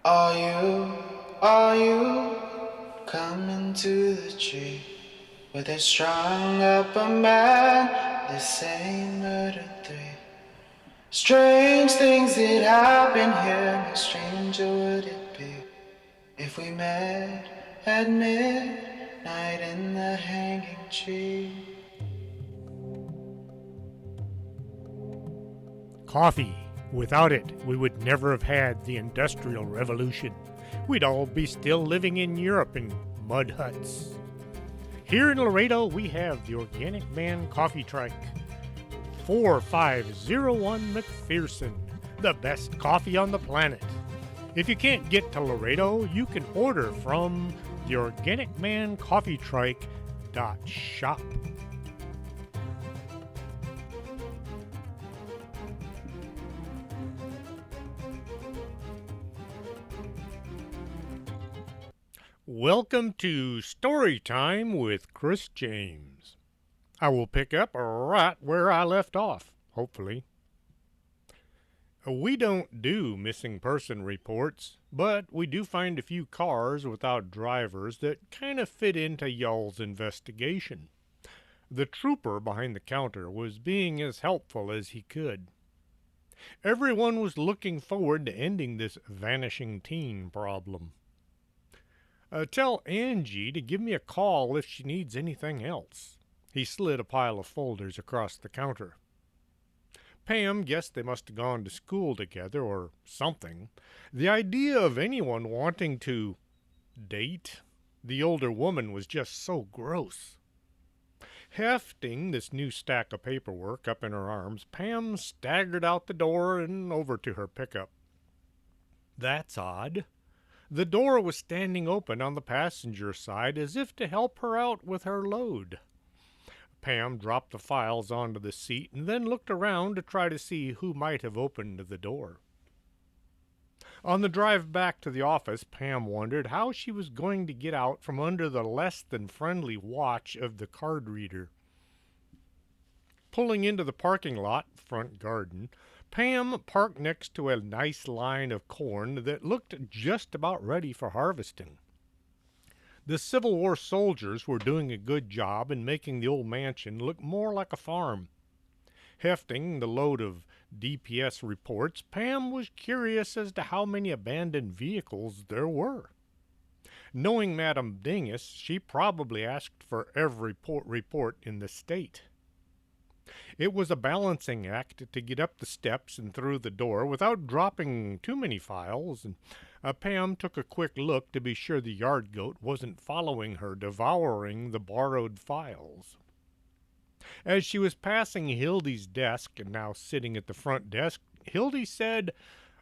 Are you coming to the tree where they strung up a man? They say murder three. Strange things that happen here. How stranger would it be if we met at midnight in the hanging tree? Coffee. Without it, we would never have had the Industrial Revolution. We'd all be still living in Europe in mud huts. Here in Laredo, we have the Organic Man Coffee Trike. 4501 McPherson, the best coffee on the planet. If you can't get to Laredo, you can order from the Organic Man Coffee Trike .shop. Welcome to Story Time with Chris James. I will pick up right where I left off, hopefully. We don't do missing person reports, but we do find a few cars without drivers that kind of fit into y'all's investigation. The trooper behind the counter was being as helpful as he could. Everyone was looking forward to ending this vanishing teen problem. Tell Angie to give me a call if she needs anything else. He slid a pile of folders across the counter. Pam guessed they must have gone to school together or something. The idea of anyone wanting to date the older woman was just so gross. Hefting this new stack of paperwork up in her arms, Pam staggered out the door and over to her pickup. That's odd. The door was standing open on the passenger side as if to help her out with her load. Pam dropped the files onto the seat and then looked around to try to see who might have opened the door. On the drive back to the office, Pam wondered how she was going to get out from under the less than friendly watch of the card reader. Pulling into the parking lot, front garden, Pam parked next to a nice line of corn that looked just about ready for harvesting. The Civil War soldiers were doing a good job in making the old mansion look more like a farm. Hefting the load of DPS reports, Pam was curious as to how many abandoned vehicles there were. Knowing Madame Dingus, she probably asked for every report in the state. It was a balancing act to get up the steps and through the door without dropping too many files, and Pam took a quick look to be sure the yard goat wasn't following her, devouring the borrowed files. As she was passing Hildy's desk and now sitting at the front desk, Hildy said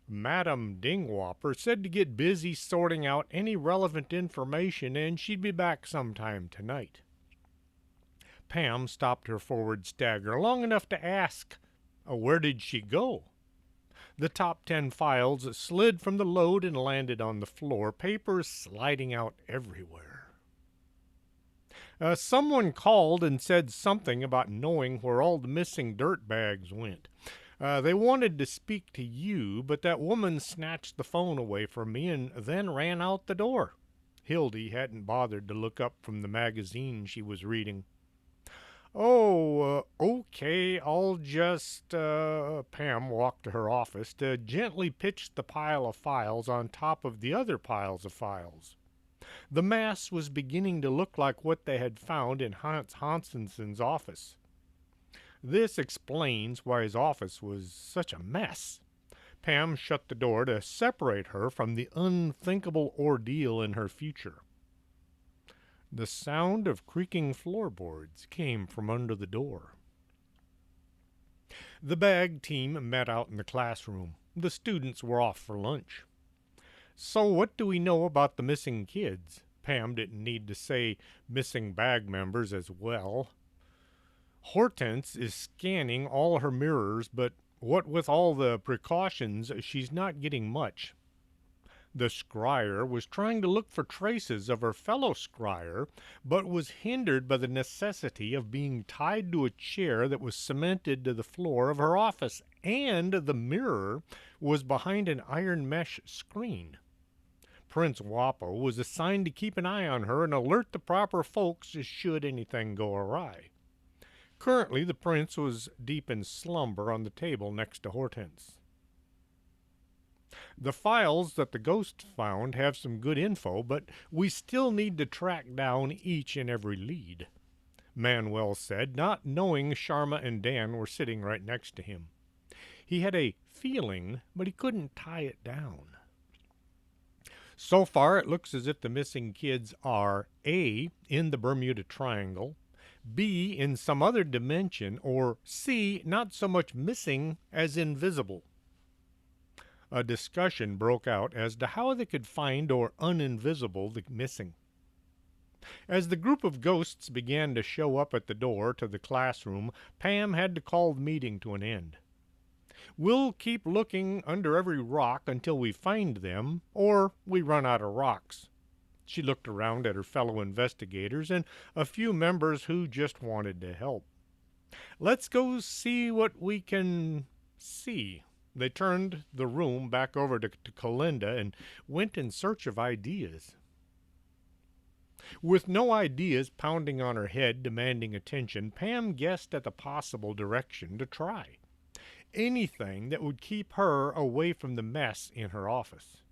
Madame Dingwhopper said to get busy sorting out any relevant information and she'd be back sometime tonight. Pam stopped her forward stagger long enough to ask, where did she go? The top 10 files slid from the load and landed on the floor, papers sliding out everywhere. Someone called and said something about knowing where all the missing dirt bags went. They wanted to speak to you, but that woman snatched the phone away from me and then ran out the door. Hildy hadn't bothered to look up from the magazine she was reading. Okay, I'll just, Pam walked to her office to gently pitch the pile of files on top of the other piles of files. The mass was beginning to look like what they had found in Hans Hansenson's office. This explains why his office was such a mess. Pam shut the door to separate her from the unthinkable ordeal in her future. The sound of creaking floorboards came from under the door. The bag team met out in the classroom. The students were off for lunch. So what do we know about the missing kids? Pam didn't need to say missing bag members as well. Hortense is scanning all her mirrors, but what with all the precautions, she's not getting much. The scryer was trying to look for traces of her fellow scryer, but was hindered by the necessity of being tied to a chair that was cemented to the floor of her office, and the mirror was behind an iron mesh screen. Prince Wapo was assigned to keep an eye on her and alert the proper folks should anything go awry. Currently, the prince was deep in slumber on the table next to Hortense. The files that the ghost found have some good info, but we still need to track down each and every lead, Manuel said, not knowing Sharma and Dan were sitting right next to him. He had a feeling, but he couldn't tie it down. So far, it looks as if the missing kids are A, in the Bermuda Triangle, B, in some other dimension, or C, not so much missing as invisible. A discussion broke out as to how they could find or uninvisible the missing. As the group of ghosts began to show up at the door to the classroom, Pam had to call the meeting to an end. We'll keep looking under every rock until we find them, or we run out of rocks. She looked around at her fellow investigators and a few members who just wanted to help. Let's go see what we can see. They turned the room back over to Kalinda and went in search of ideas. With no ideas pounding on her head demanding attention, Pam guessed at the possible direction to try. Anything that would keep her away from the mess in her office.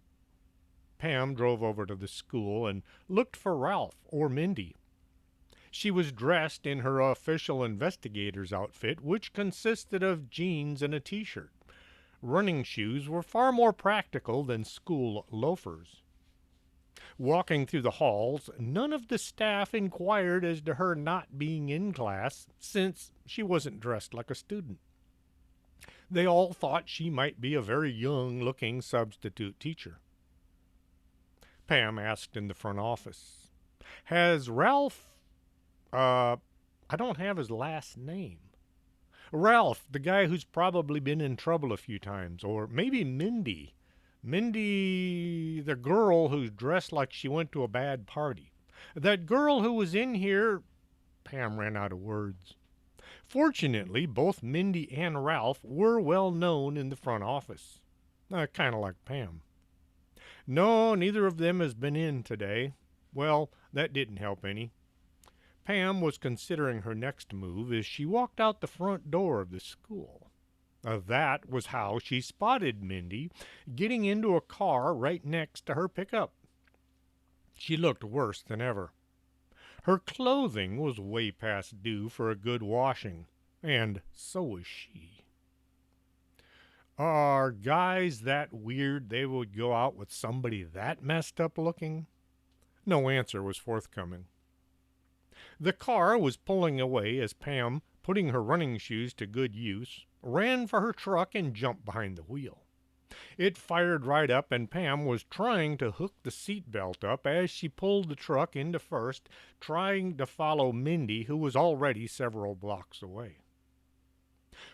Pam drove over to the school and looked for Ralph or Mindy. She was dressed in her official investigator's outfit, which consisted of jeans and a t-shirt. Running shoes were far more practical than school loafers. Walking through the halls, none of the staff inquired as to her not being in class, since she wasn't dressed like a student. They all thought she might be a very young-looking substitute teacher. Pam asked in the front office, "Has Ralph, I don't have his last name. Ralph, the guy who's probably been in trouble a few times, or maybe Mindy. Mindy, the girl who's dressed like she went to a bad party. That girl who was in here." Pam ran out of words. Fortunately, both Mindy and Ralph were well known in the front office. Kind of like Pam. "No, neither of them has been in today." Well, that didn't help any. Pam was considering her next move as she walked out the front door of the school. That was how she spotted Mindy getting into a car right next to her pickup. She looked worse than ever. Her clothing was way past due for a good washing, and so was she. Are guys that weird they would go out with somebody that messed up looking? No answer was forthcoming. The car was pulling away as Pam, putting her running shoes to good use, ran for her truck and jumped behind the wheel. It fired right up, and Pam was trying to hook the seat belt up as she pulled the truck into first, trying to follow Mindy, who was already several blocks away.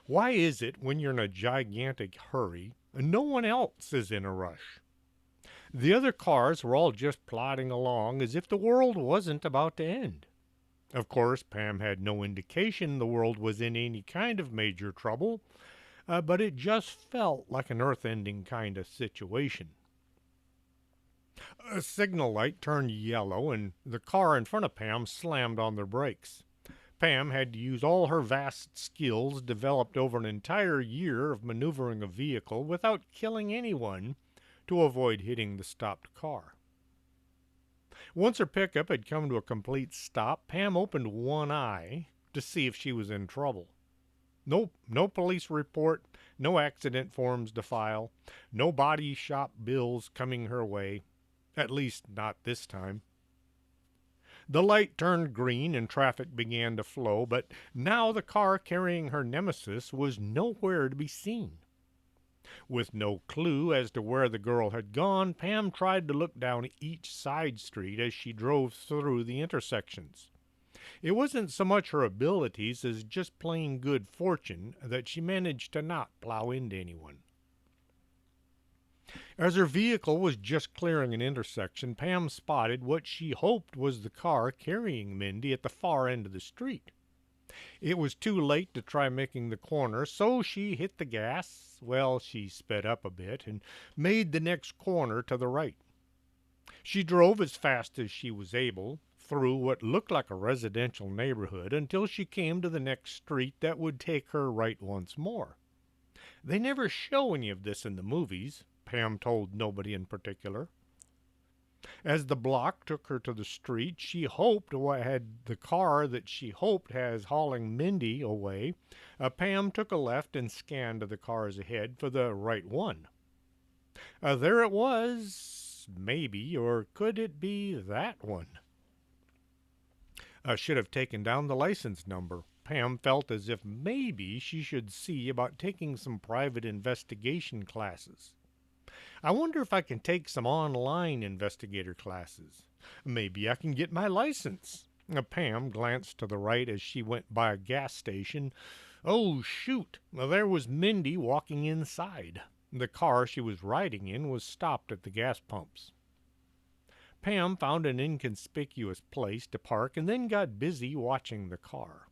Why is it when you're in a gigantic hurry, no one else is in a rush? The other cars were all just plodding along as if the world wasn't about to end. Of course, Pam had no indication the world was in any kind of major trouble, but it just felt like an earth-ending kind of situation. A signal light turned yellow, and the car in front of Pam slammed on their brakes. Pam had to use all her vast skills developed over an entire year of maneuvering a vehicle without killing anyone to avoid hitting the stopped car. Once her pickup had come to a complete stop, Pam opened one eye to see if she was in trouble. Nope, no police report, no accident forms to file, no body shop bills coming her way, at least not this time. The light turned green and traffic began to flow, but now the car carrying her nemesis was nowhere to be seen. With no clue as to where the girl had gone, Pam tried to look down each side street as she drove through the intersections. It wasn't so much her abilities as just plain good fortune that she managed to not plow into anyone. As her vehicle was just clearing an intersection, Pam spotted what she hoped was the car carrying Mindy at the far end of the street. It was too late to try making the corner, so she hit the gas. Well, she sped up a bit and made the next corner to the right. She drove as fast as she was able through what looked like a residential neighborhood until she came to the next street that would take her right once more. They never show any of this in the movies, Pam told nobody in particular. As the block took her to the street, she hoped had the car that she hoped has hauling Mindy away. Pam took a left and scanned the cars ahead for the right one. There it was, maybe, or could it be that one? Should have taken down the license number. Pam felt as if maybe she should see about taking some private investigation classes. I wonder if I can take some online investigator classes. Maybe I can get my license. Pam glanced to the right as she went by a gas station. Oh, shoot! There was Mindy walking inside. The car she was riding in was stopped at the gas pumps. Pam found an inconspicuous place to park and then got busy watching the car.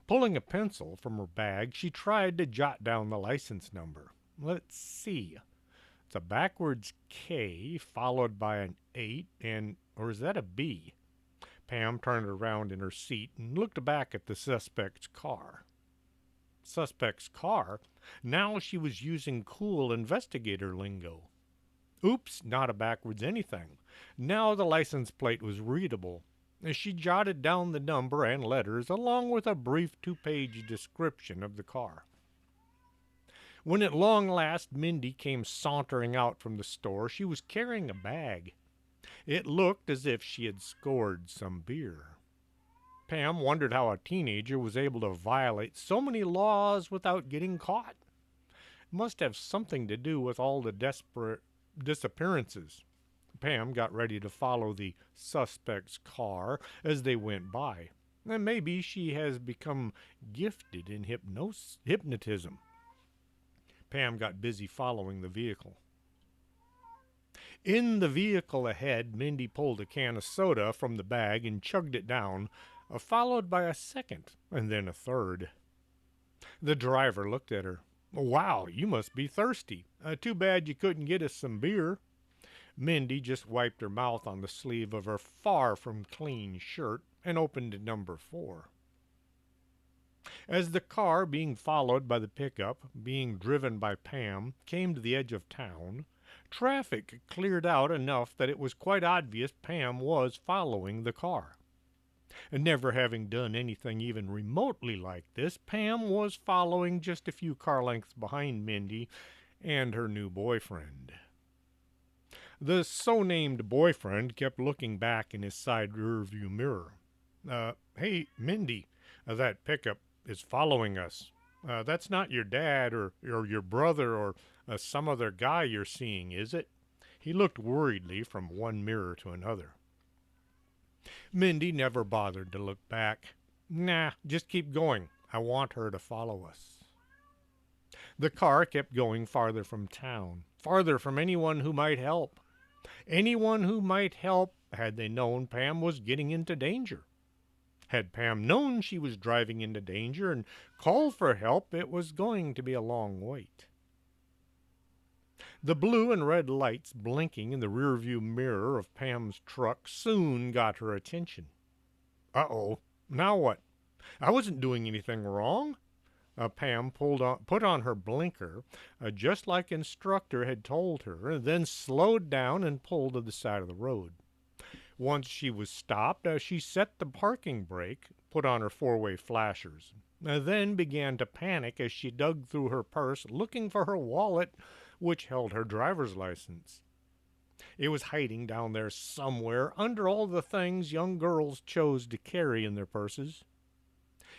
Pulling a pencil from her bag, she tried to jot down the license number. Let's see. It's a backwards K followed by an 8 or is that a B? Pam turned around in her seat and looked back at the suspect's car. Suspect's car? Now she was using cool investigator lingo. Oops, not a backwards anything. Now the license plate was readable. She jotted down the number and letters along with a brief 2-page description of the car. When at long last Mindy came sauntering out from the store, she was carrying a bag. It looked as if she had scored some beer. Pam wondered how a teenager was able to violate so many laws without getting caught. It must have something to do with all the desperate disappearances. Pam got ready to follow the suspect's car as they went by. And maybe she has become gifted in hypnotism. Pam got busy following the vehicle. In the vehicle ahead, Mindy pulled a can of soda from the bag and chugged it down, followed by a second and then a third. The driver looked at her. Wow, you must be thirsty. Too bad you couldn't get us some beer. Mindy just wiped her mouth on the sleeve of her far from clean shirt and opened number 4. As the car, being followed by the pickup, being driven by Pam, came to the edge of town, traffic cleared out enough that it was quite obvious Pam was following the car. And never having done anything even remotely like this, Pam was following just a few car lengths behind Mindy and her new boyfriend. The so-named boyfriend kept looking back in his side rearview mirror. Hey, Mindy, that pickup is following us. That's not your dad or your brother or some other guy you're seeing, is it? He looked worriedly from one mirror to another. Mindy never bothered to look back. Nah, just keep going. I want her to follow us. The car kept going farther from town, farther from anyone who might help. Anyone who might help had they known Pam was getting into danger. Had Pam known she was driving into danger and called for help, it was going to be a long wait. The blue and red lights blinking in the rearview mirror of Pam's truck soon got her attention. Uh-oh, now what? I wasn't doing anything wrong. Pam put on her blinker, just like instructor had told her, then slowed down and pulled to the side of the road. Once she was stopped, she set the parking brake, put on her 4-way flashers, then began to panic as she dug through her purse looking for her wallet, which held her driver's license. It was hiding down there somewhere under all the things young girls chose to carry in their purses.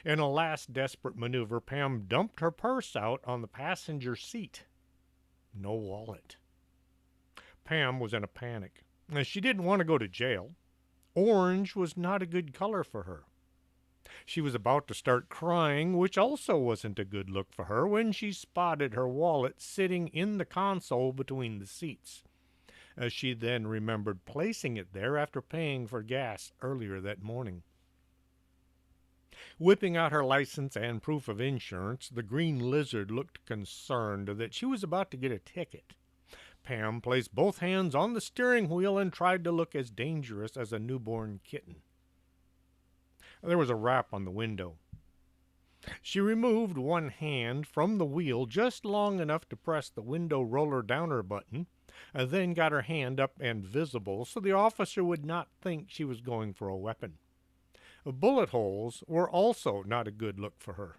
In a last desperate maneuver, Pam dumped her purse out on the passenger seat. No wallet. Pam was in a panic. She didn't want to go to jail. Orange was not a good color for her. She was about to start crying, which also wasn't a good look for her, when she spotted her wallet sitting in the console between the seats. She then remembered placing it there after paying for gas earlier that morning. Whipping out her license and proof of insurance, the Green Lizard looked concerned that she was about to get a ticket. Pam placed both hands on the steering wheel and tried to look as dangerous as a newborn kitten. There was a rap on the window. She removed one hand from the wheel just long enough to press the window roller downer button, and then got her hand up and visible so the officer would not think she was going for a weapon. Bullet holes were also not a good look for her.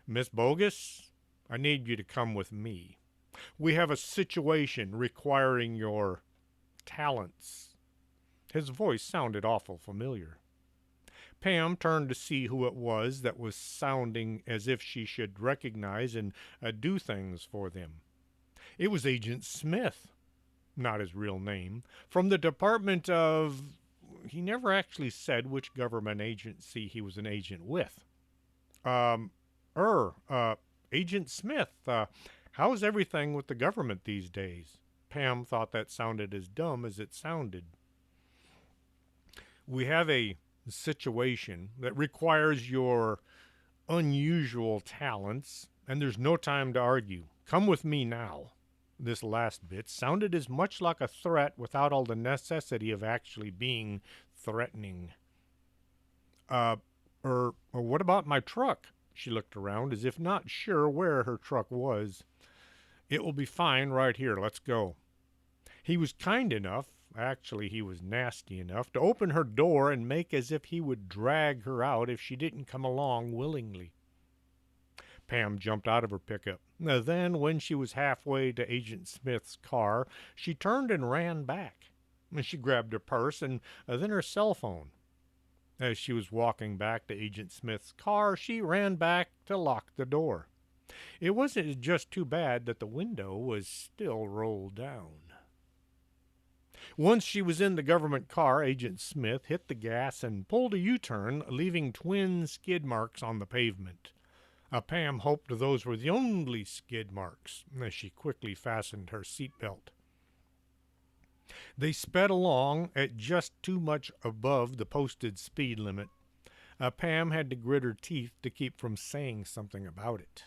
"Miss Bogus, I need you to come with me. We have a situation requiring your talents." His voice sounded awful familiar. Pam turned to see who it was that was sounding as if she should recognize and do things for them. It was Agent Smith, not his real name, from the Department of... He never actually said which government agency he was an agent with. Agent Smith, how's everything with the government these days?" Pam thought that sounded as dumb as it sounded. "We have a situation that requires your unusual talents, and there's no time to argue. Come with me now." This last bit sounded as much like a threat without all the necessity of actually being threatening. What about my truck?" She looked around as if not sure where her truck was. "It will be fine right here. Let's go." He was kind enough, actually he was nasty enough, to open her door and make as if he would drag her out if she didn't come along willingly. Pam jumped out of her pickup. Then, when she was halfway to Agent Smith's car, she turned and ran back. She grabbed her purse and then her cell phone. As she was walking back to Agent Smith's car, she ran back to lock the door. It wasn't just too bad that the window was still rolled down. Once she was in the government car, Agent Smith hit the gas and pulled a U-turn, leaving twin skid marks on the pavement. Pam hoped those were the only skid marks, as she quickly fastened her seatbelt. They sped along at just too much above the posted speed limit. Pam had to grit her teeth to keep from saying something about it.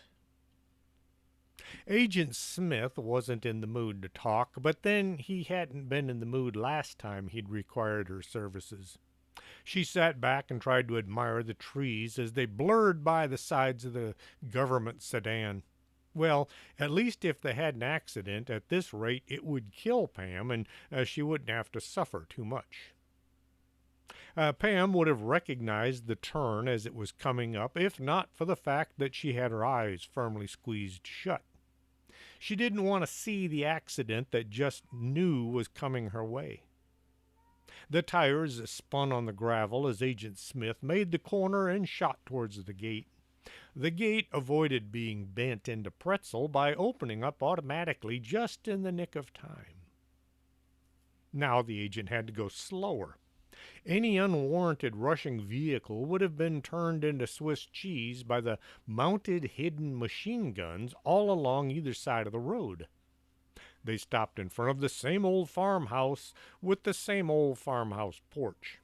Agent Smith wasn't in the mood to talk, but then he hadn't been in the mood last time he'd required her services. She sat back and tried to admire the trees as they blurred by the sides of the government sedan. Well, at least if they had an accident, at this rate it would kill Pam, and she wouldn't have to suffer too much. Pam would have recognized the turn as it was coming up, if not for the fact that she had her eyes firmly squeezed shut. She didn't want to see the accident that just knew was coming her way. The tires spun on the gravel as Agent Smith made the corner and shot towards the gate. The gate avoided being bent into pretzel by opening up automatically just in the nick of time. Now the agent had to go slower. Any unwarranted rushing vehicle would have been turned into Swiss cheese by the mounted hidden machine guns all along either side of the road. They stopped in front of the same old farmhouse with the same old farmhouse porch.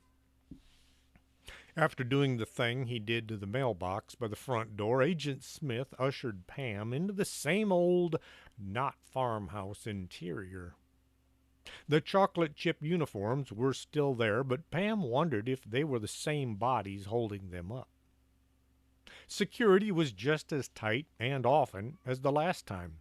After doing the thing he did to the mailbox by the front door, Agent Smith ushered Pam into the same old, not farmhouse interior. The chocolate chip uniforms were still there, but Pam wondered if they were the same bodies holding them up. Security was just as tight and often as the last time.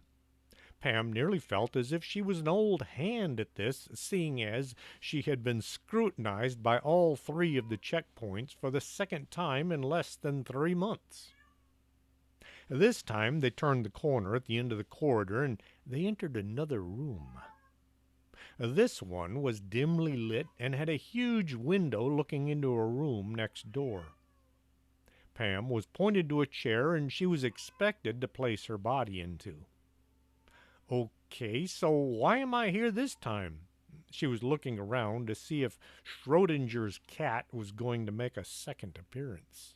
Pam nearly felt as if she was an old hand at this, seeing as she had been scrutinized by all 3 of the checkpoints for the second time in less than 3 months. This time they turned the corner at the end of the corridor and they entered another room. This one was dimly lit and had a huge window looking into a room next door. Pam was pointed to a chair and she was expected to place her body into. Okay, so why am I here this time? She was looking around to see if Schrodinger's cat was going to make a second appearance.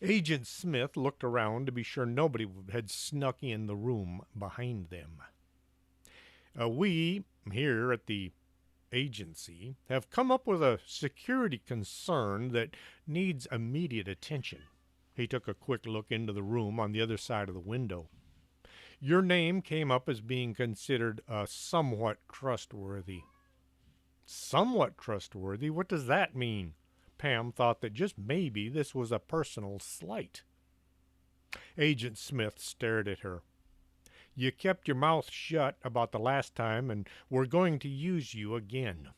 Agent Smith looked around to be sure nobody had snuck in the room behind them. We, here at the agency, have come up with a security concern that needs immediate attention. He took a quick look into the room on the other side of the window. Your name came up as being considered somewhat trustworthy. Somewhat trustworthy? What does that mean? Pam thought that just maybe this was a personal slight. Agent Smith stared at her. You kept your mouth shut about the last time, and we're going to use you again.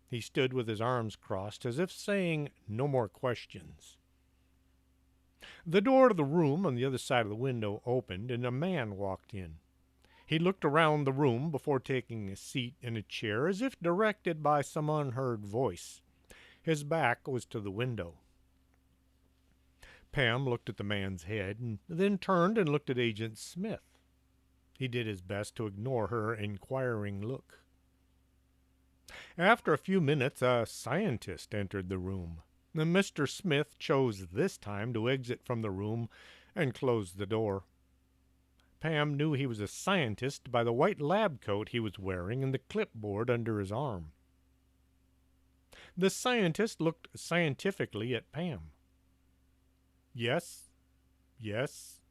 He stood with his arms crossed, as if saying, no more questions. The door to the room on the other side of the window opened, and a man walked in. He looked around the room before taking a seat in a chair, as if directed by some unheard voice. His back was to the window. Pam looked at the man's head, and then turned and looked at Agent Smith. He did his best to ignore her inquiring look. After a few minutes, a scientist entered the room. Mr. Smith chose this time to exit from the room and close the door. Pam knew he was a scientist by the white lab coat he was wearing and the clipboard under his arm. The scientist looked scientifically at Pam. Yes, yes,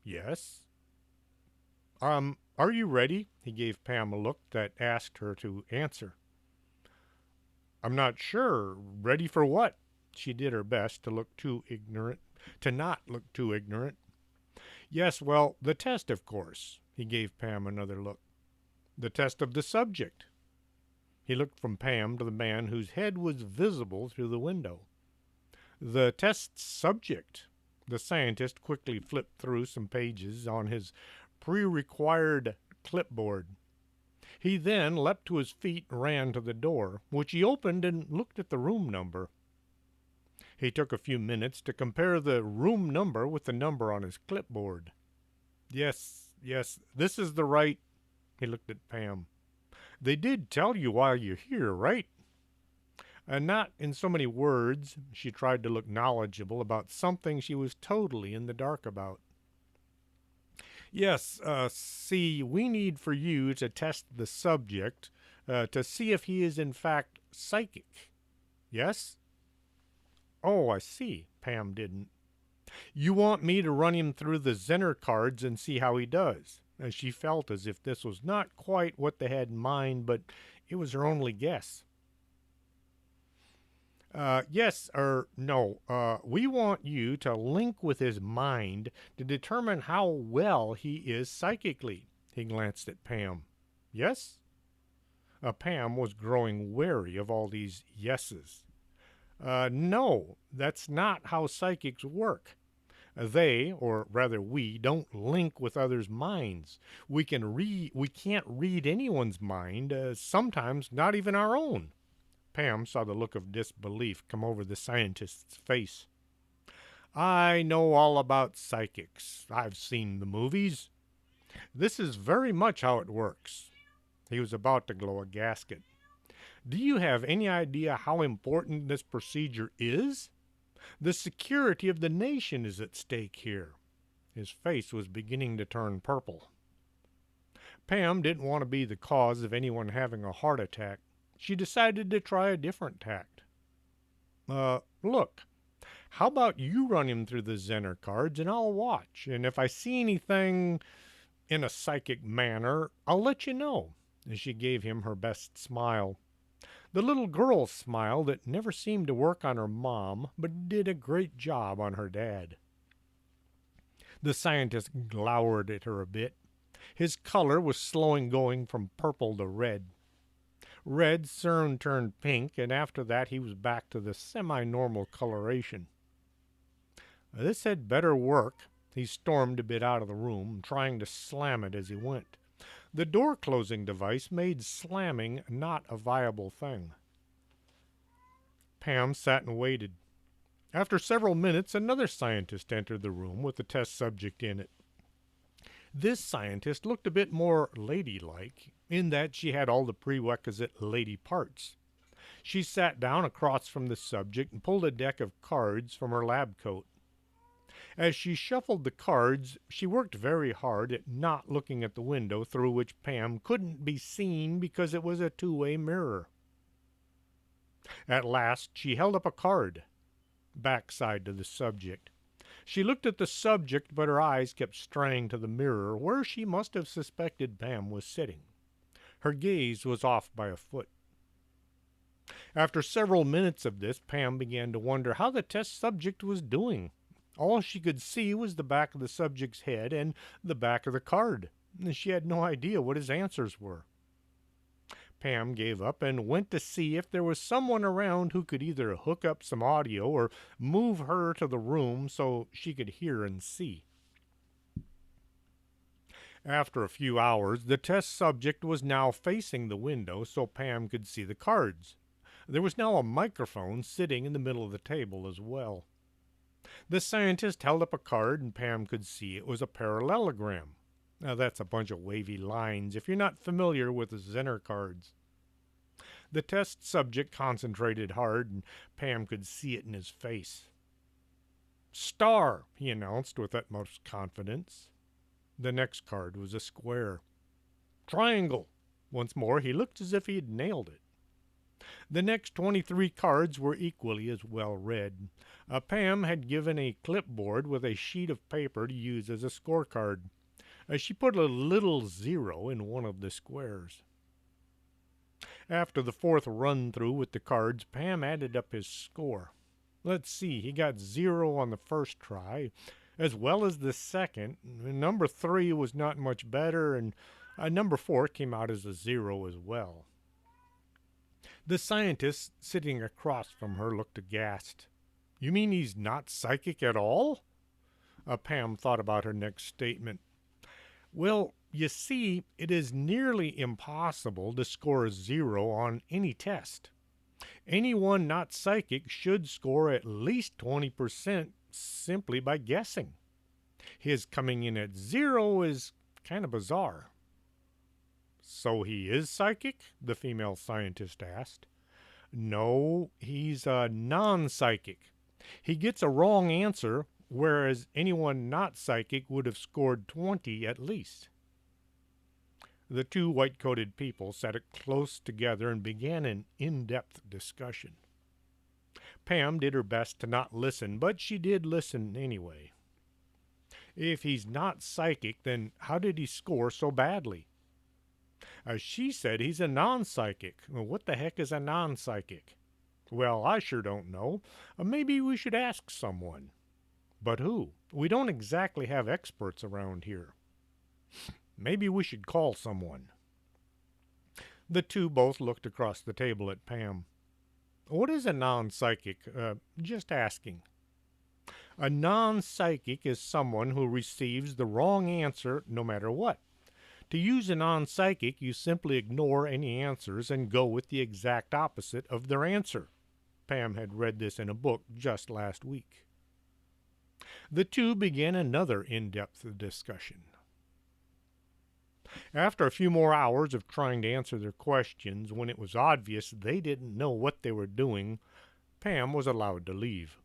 yes. Are you ready? He gave Pam a look that asked her to answer. I'm not sure. Ready for what? She did her best to not look too ignorant. Yes, well, the test, of course. He gave Pam another look. The test of the subject. He looked from Pam to the man whose head was visible through the window. The test subject. The scientist quickly flipped through some pages on his pre-required clipboard. He then leapt to his feet and ran to the door, which he opened and looked at the room number. He took a few minutes to compare the room number with the number on his clipboard. Yes, this is the right... He looked at Pam. They did tell you why you're here, right? And not in so many words. She tried to look knowledgeable about something she was totally in the dark about. Yes, see, we need for you to test the subject to see if he is in fact psychic. Yes? Oh, I see. Pam didn't. You want me to run him through the Zener cards and see how he does. And she felt as if this was not quite what they had in mind, but it was her only guess. Yes, or no. We want you to link with his mind to determine how well he is psychically. He glanced at Pam. Yes? Pam was growing wary of all these yeses. No, that's not how psychics work. They, or rather we, don't link with others' minds. We can't read anyone's mind, sometimes not even our own. Pam saw the look of disbelief come over the scientist's face. I know all about psychics. I've seen the movies. This is very much how it works. He was about to glow a gasket. Do you have any idea how important this procedure is? The security of the nation is at stake here. His face was beginning to turn purple. Pam didn't want to be the cause of anyone having a heart attack. She decided to try a different tact. Look, how about you run him through the Zener cards and I'll watch, and if I see anything in a psychic manner, I'll let you know. And she gave him her best smile. The little girl's smile that never seemed to work on her mom, but did a great job on her dad. The scientist glowered at her a bit. His color was slowly going from purple to red. Red soon turned pink, and after that he was back to the semi-normal coloration. This had better work. He stormed a bit out of the room, trying to slam it as he went. The door-closing device made slamming not a viable thing. Pam sat and waited. After several minutes, another scientist entered the room with the test subject in it. This scientist looked a bit more ladylike, in that she had all the prerequisite lady parts. She sat down across from the subject and pulled a deck of cards from her lab coat. As she shuffled the cards, she worked very hard at not looking at the window through which Pam couldn't be seen because it was a two-way mirror. At last she held up a card, backside to the subject. She looked at the subject, but her eyes kept straying to the mirror where she must have suspected Pam was sitting. Her gaze was off by a foot. After several minutes of this, Pam began to wonder how the test subject was doing. All she could see was the back of the subject's head and the back of the card. She had no idea what his answers were. Pam gave up and went to see if there was someone around who could either hook up some audio or move her to the room so she could hear and see. After a few hours, the test subject was now facing the window so Pam could see the cards. There was now a microphone sitting in the middle of the table as well. The scientist held up a card and Pam could see it was a parallelogram. Now that's a bunch of wavy lines if you're not familiar with the Zener cards. The test subject concentrated hard and Pam could see it in his face. "Star," he announced with utmost confidence. The next card was a square. "Triangle." Once more he looked as if he had nailed it. The next 23 cards were equally as well read. Pam had given a clipboard with a sheet of paper to use as a scorecard. She put a little 0 in one of the squares. After the fourth run-through with the cards, Pam added up his score. Let's see, he got 0 on the first try, as well as the second. Number 3 was not much better, and number 4 came out as a 0 as well. The scientist sitting across from her looked aghast. "You mean he's not psychic at all?" Pam thought about her next statement. "Well, you see, it is nearly impossible to score 0 on any test. Anyone not psychic should score at least 20% simply by guessing. His coming in at 0 is kind of bizarre." "So he is psychic?" the female scientist asked. "No, he's non-psychic. He gets a wrong answer, whereas anyone not psychic would have scored 20 at least." The two white-coated people sat close together and began an in-depth discussion. Pam did her best to not listen, but she did listen anyway. If he's not psychic, then how did he score so badly? She said he's a non-psychic. What the heck is a non-psychic? Well, I sure don't know. Maybe we should ask someone. But who? We don't exactly have experts around here. Maybe we should call someone. The two both looked across the table at Pam. "What is a non-psychic? Just asking." "A non-psychic is someone who receives the wrong answer no matter what. To use a non-psychic, you simply ignore any answers and go with the exact opposite of their answer." Pam had read this in a book just last week. The two began another in-depth discussion. After a few more hours of trying to answer their questions, when it was obvious they didn't know what they were doing, Pam was allowed to leave.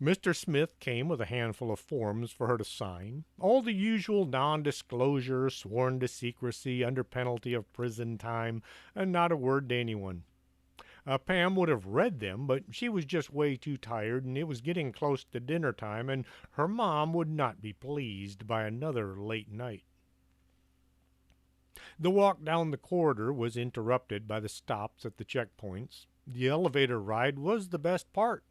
Mr. Smith came with a handful of forms for her to sign, all the usual non-disclosure, sworn to secrecy under penalty of prison time, and not a word to anyone. Pam would have read them, but she was just way too tired, and it was getting close to dinner time, and her mom would not be pleased by another late night. The walk down the corridor was interrupted by the stops at the checkpoints. The elevator ride was the best part.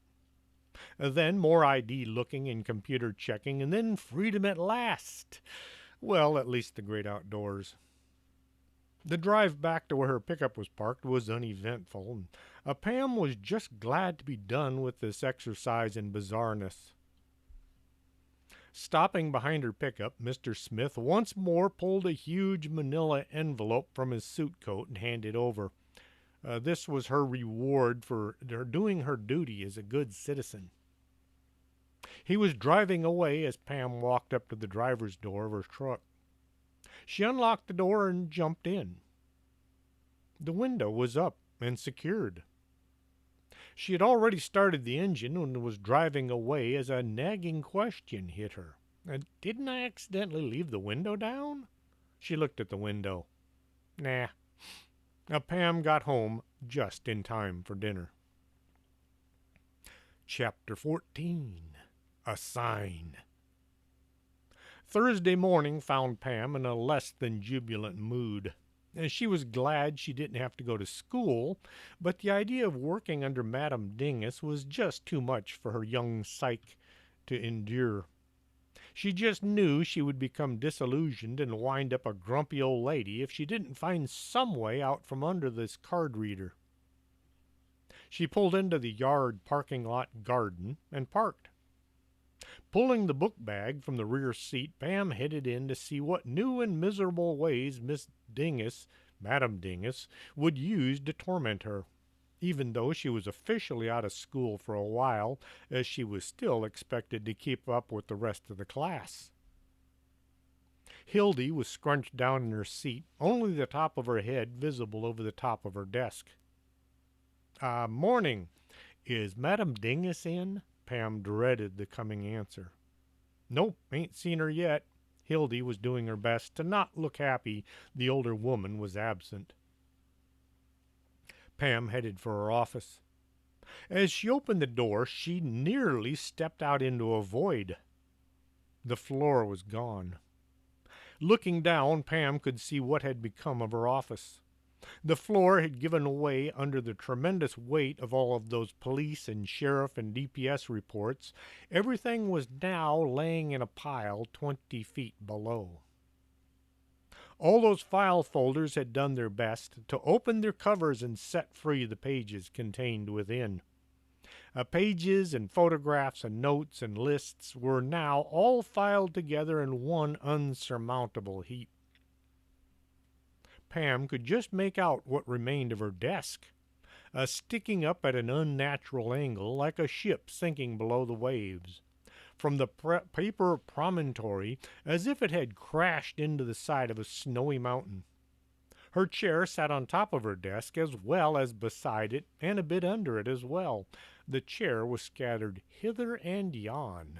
Then more ID looking and computer checking, and then freedom at last. Well, at least the great outdoors. The drive back to where her pickup was parked was uneventful, and Pam was just glad to be done with this exercise in bizarreness. Stopping behind her pickup, Mr. Smith once more pulled a huge manila envelope from his suit coat and handed it over. This was her reward for doing her duty as a good citizen. He was driving away as Pam walked up to the driver's door of her truck. She unlocked the door and jumped in. The window was up and secured. She had already started the engine and was driving away as a nagging question hit her. "Didn't I accidentally leave the window down?" She looked at the window. Nah. Pam got home just in time for dinner. Chapter 14. a sign. Thursday morning found Pam in a less than jubilant mood. She was glad she didn't have to go to school, but the idea of working under Madame Dingus was just too much for her young psyche to endure. She just knew she would become disillusioned and wind up a grumpy old lady if she didn't find some way out from under this card reader. She pulled into the yard parking lot garden and parked. Pulling the book bag from the rear seat, Pam headed in to see what new and miserable ways Miss Dingus, Madame Dingus, would use to torment her, even though she was officially out of school for a while, as she was still expected to keep up with the rest of the class. Hildy was scrunched down in her seat, only the top of her head visible over the top of her desk. Morning. Is Madame Dingus in? Pam dreaded the coming answer. Nope, ain't seen her yet. Hildy was doing her best to not look happy the older woman was absent. Pam headed for her office. As she opened the door, she nearly stepped out into a void. The floor was gone. Looking down, Pam could see what had become of her office. The floor had given way under the tremendous weight of all of those police and sheriff and DPS reports. Everything was now laying in a pile 20 feet below. All those file folders had done their best to open their covers and set free the pages contained within. Pages and photographs and notes and lists were now all filed together in one unsurmountable heap. Pam could just make out what remained of her desk, sticking up at an unnatural angle like a ship sinking below the waves. From the paper promontory, as if it had crashed into the side of a snowy mountain. Her chair sat on top of her desk as well as beside it, and a bit under it as well. The chair was scattered hither and yon.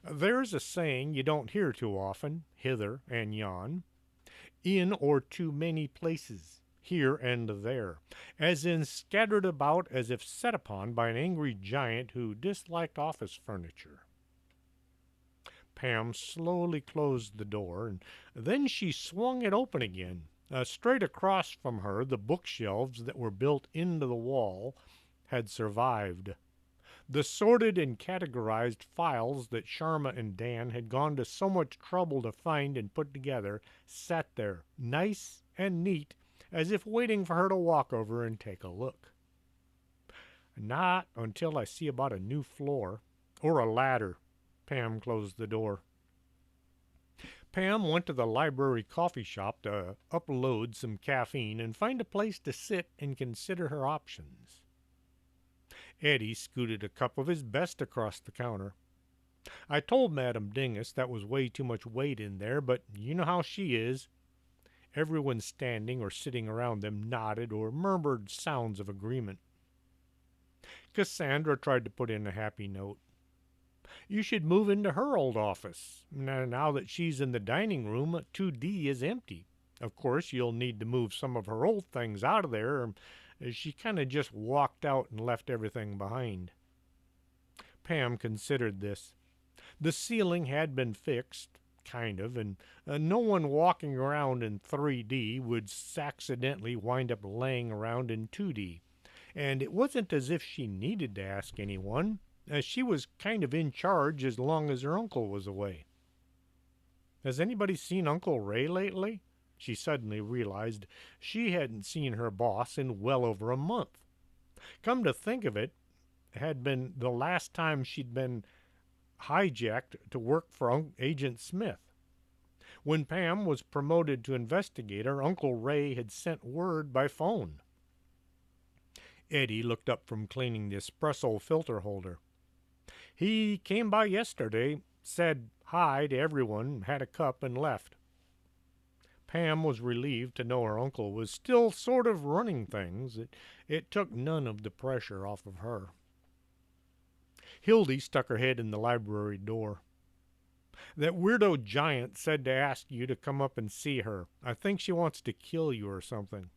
There's a saying you don't hear too often, hither and yon. In or too many places, here and there, as in scattered about as if set upon by an angry giant who disliked office furniture. Pam slowly closed the door, and then she swung it open again. Straight across from her, the bookshelves that were built into the wall had survived. The sorted and categorized files that Sharma and Dan had gone to so much trouble to find and put together sat there, nice and neat, as if waiting for her to walk over and take a look. Not until I see about a new floor, or a ladder. Pam closed the door. Pam went to the library coffee shop to upload some caffeine and find a place to sit and consider her options. Eddie scooted a cup of his best across the counter. I told Madame Dingus that was way too much weight in there, but you know how she is. Everyone standing or sitting around them nodded or murmured sounds of agreement. Cassandra tried to put in a happy note. You should move into her old office. Now that she's in the dining room, 2D is empty. Of course, you'll need to move some of her old things out of there. She kind of just walked out and left everything behind. Pam considered this. The ceiling had been fixed, kind of, and no one walking around in 3D would accidentally wind up laying around in 2D. And it wasn't as if she needed to ask anyone, as she was kind of in charge as long as her uncle was away. Has anybody seen Uncle Ray lately? She suddenly realized she hadn't seen her boss in well over a month. Come to think of it, had been the last time she'd been hijacked to work for Agent Smith. When Pam was promoted to investigator, Uncle Ray had sent word by phone. Eddie looked up from cleaning the espresso filter holder. He came by yesterday, said hi to everyone, had a cup, and left. Pam was relieved to know her uncle was still sort of running things. It took none of the pressure off of her. Hildy stuck her head in the library door. That weirdo giant said to ask you to come up and see her. I think she wants to kill you or something.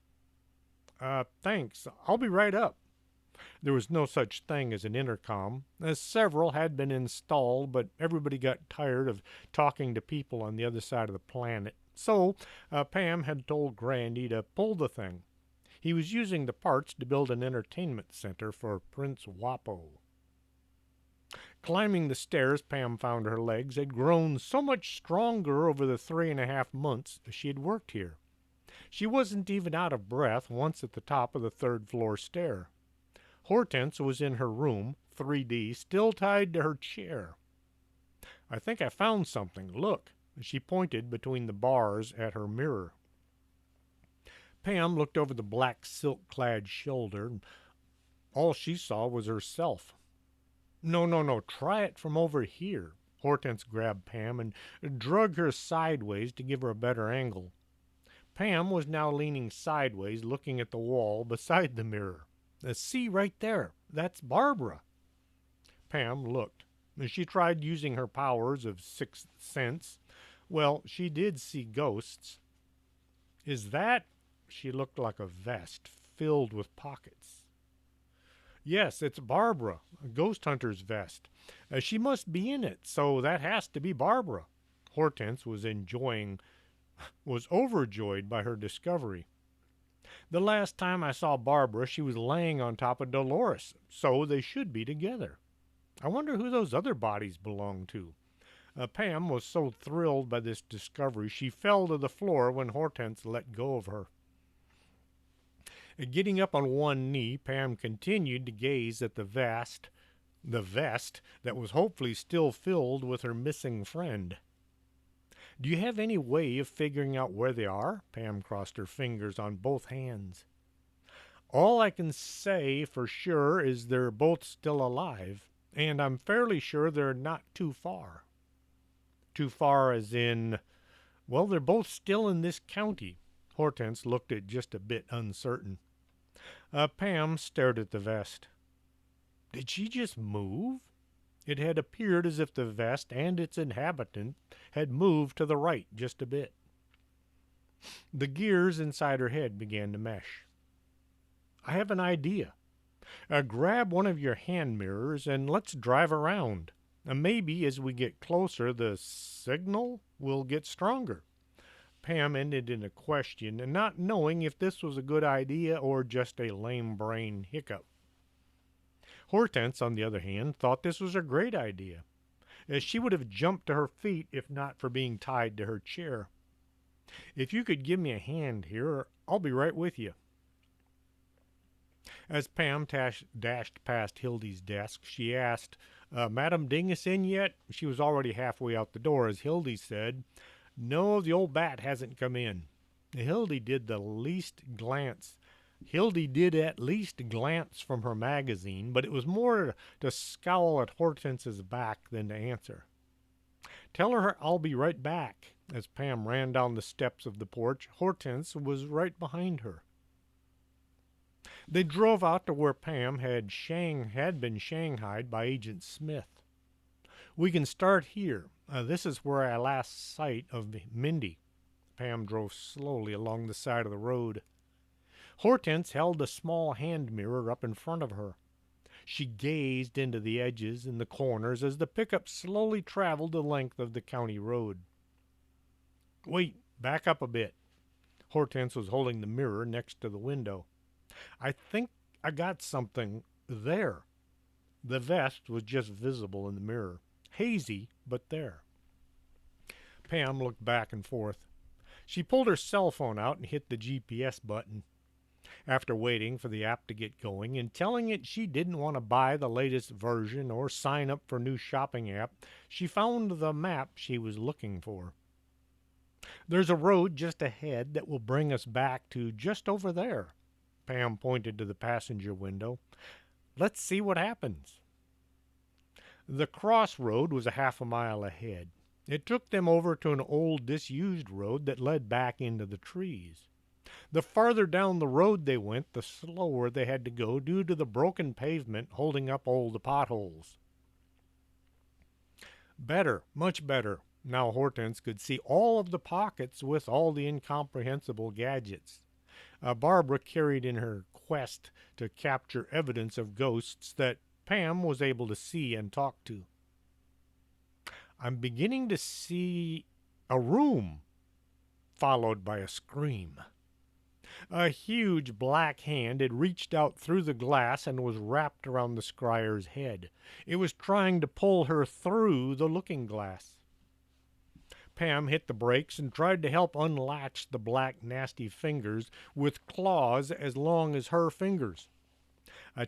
Thanks. I'll be right up. There was no such thing as an intercom, as several had been installed, but everybody got tired of talking to people on the other side of the planet. So Pam had told Grandy to pull the thing. He was using the parts to build an entertainment center for Prince Wapo. Climbing the stairs, Pam found her legs had grown so much stronger over the 3.5 months she had worked here. She wasn't even out of breath once at the top of the third-floor stair. Hortense was in her room, 3D, still tied to her chair. "I think I found something. Look." She pointed between the bars at her mirror. Pam looked over the black silk-clad shoulder. All she saw was herself. No, no, no. Try it from over here." Hortense grabbed Pam and drug her sideways to give her a better angle. Pam was now leaning sideways, looking at the wall beside the mirror. "See right there. That's Barbara." Pam looked. She tried using her powers of sixth sense. Well, she did see ghosts. "Is that—" She looked like a vest filled with pockets. "Yes, it's Barbara, a ghost hunter's vest. She must be in it, so that has to be Barbara." Hortense was overjoyed by her discovery. "The last time I saw Barbara, she was laying on top of Dolores, so they should be together. I wonder who those other bodies belong to." Pam was so thrilled by this discovery she fell to the floor when Hortense let go of her. Getting up on one knee, Pam continued to gaze at the vest that was hopefully still filled with her missing friend. "Do you have any way of figuring out where they are?" Pam crossed her fingers on both hands. "All I can say for sure is they're both still alive, and I'm fairly sure they're not too far." "Too far as in—" "Well, they're both still in this county." Hortense looked at just a bit uncertain. Pam stared at the vest. Did she just move? It had appeared as if the vest and its inhabitant had moved to the right just a bit. The gears inside her head began to mesh. "I have an idea. Grab one of your hand mirrors and let's drive around. Maybe as we get closer, the signal will get stronger." Pam ended in a question, not knowing if this was a good idea or just a lame brain hiccup. Hortense, on the other hand, thought this was a great idea. She would have jumped to her feet if not for being tied to her chair. "If you could give me a hand here, I'll be right with you." As Pam dashed past Hildy's desk, she asked, "Madam Dingus in yet?" She was already halfway out the door as Hildy said, "No, the old bat hasn't come in." Hildy did at least glance from her magazine, but it was more to scowl at Hortense's back than to answer. "Tell her I'll be right back." As Pam ran down the steps of the porch, Hortense was right behind her. They drove out to where Pam had been shanghaied by Agent Smith. "We can start here. This is where I last sight of Mindy." Pam drove slowly along the side of the road. Hortense held a small hand mirror up in front of her. She gazed into the edges and the corners as the pickup slowly traveled the length of the county road. "Wait, back up a bit." Hortense was holding the mirror next to the window. "I think I got something there." The vest was just visible in the mirror. Hazy, but there. Pam looked back and forth. She pulled her cell phone out and hit the GPS button. After waiting for the app to get going and telling it she didn't want to buy the latest version or sign up for a new shopping app, she found the map she was looking for. "There's a road just ahead that will bring us back to just over there." Pam pointed to the passenger window. "Let's see what happens." The crossroad was a half a mile ahead. It took them over to an old disused road that led back into the trees. The farther down the road they went, the slower they had to go due to the broken pavement holding up all the potholes. Better, much better. Now Hortense could see all of the pockets with all the incomprehensible gadgets. Barbara carried in her quest to capture evidence of ghosts that Pam was able to see and talk to. I'm beginning to see a room, followed by a scream. A huge black hand had reached out through the glass and was wrapped around the scryer's head. It was trying to pull her through the looking glass. Pam hit the brakes and tried to help unlatch the black, nasty fingers with claws as long as her fingers.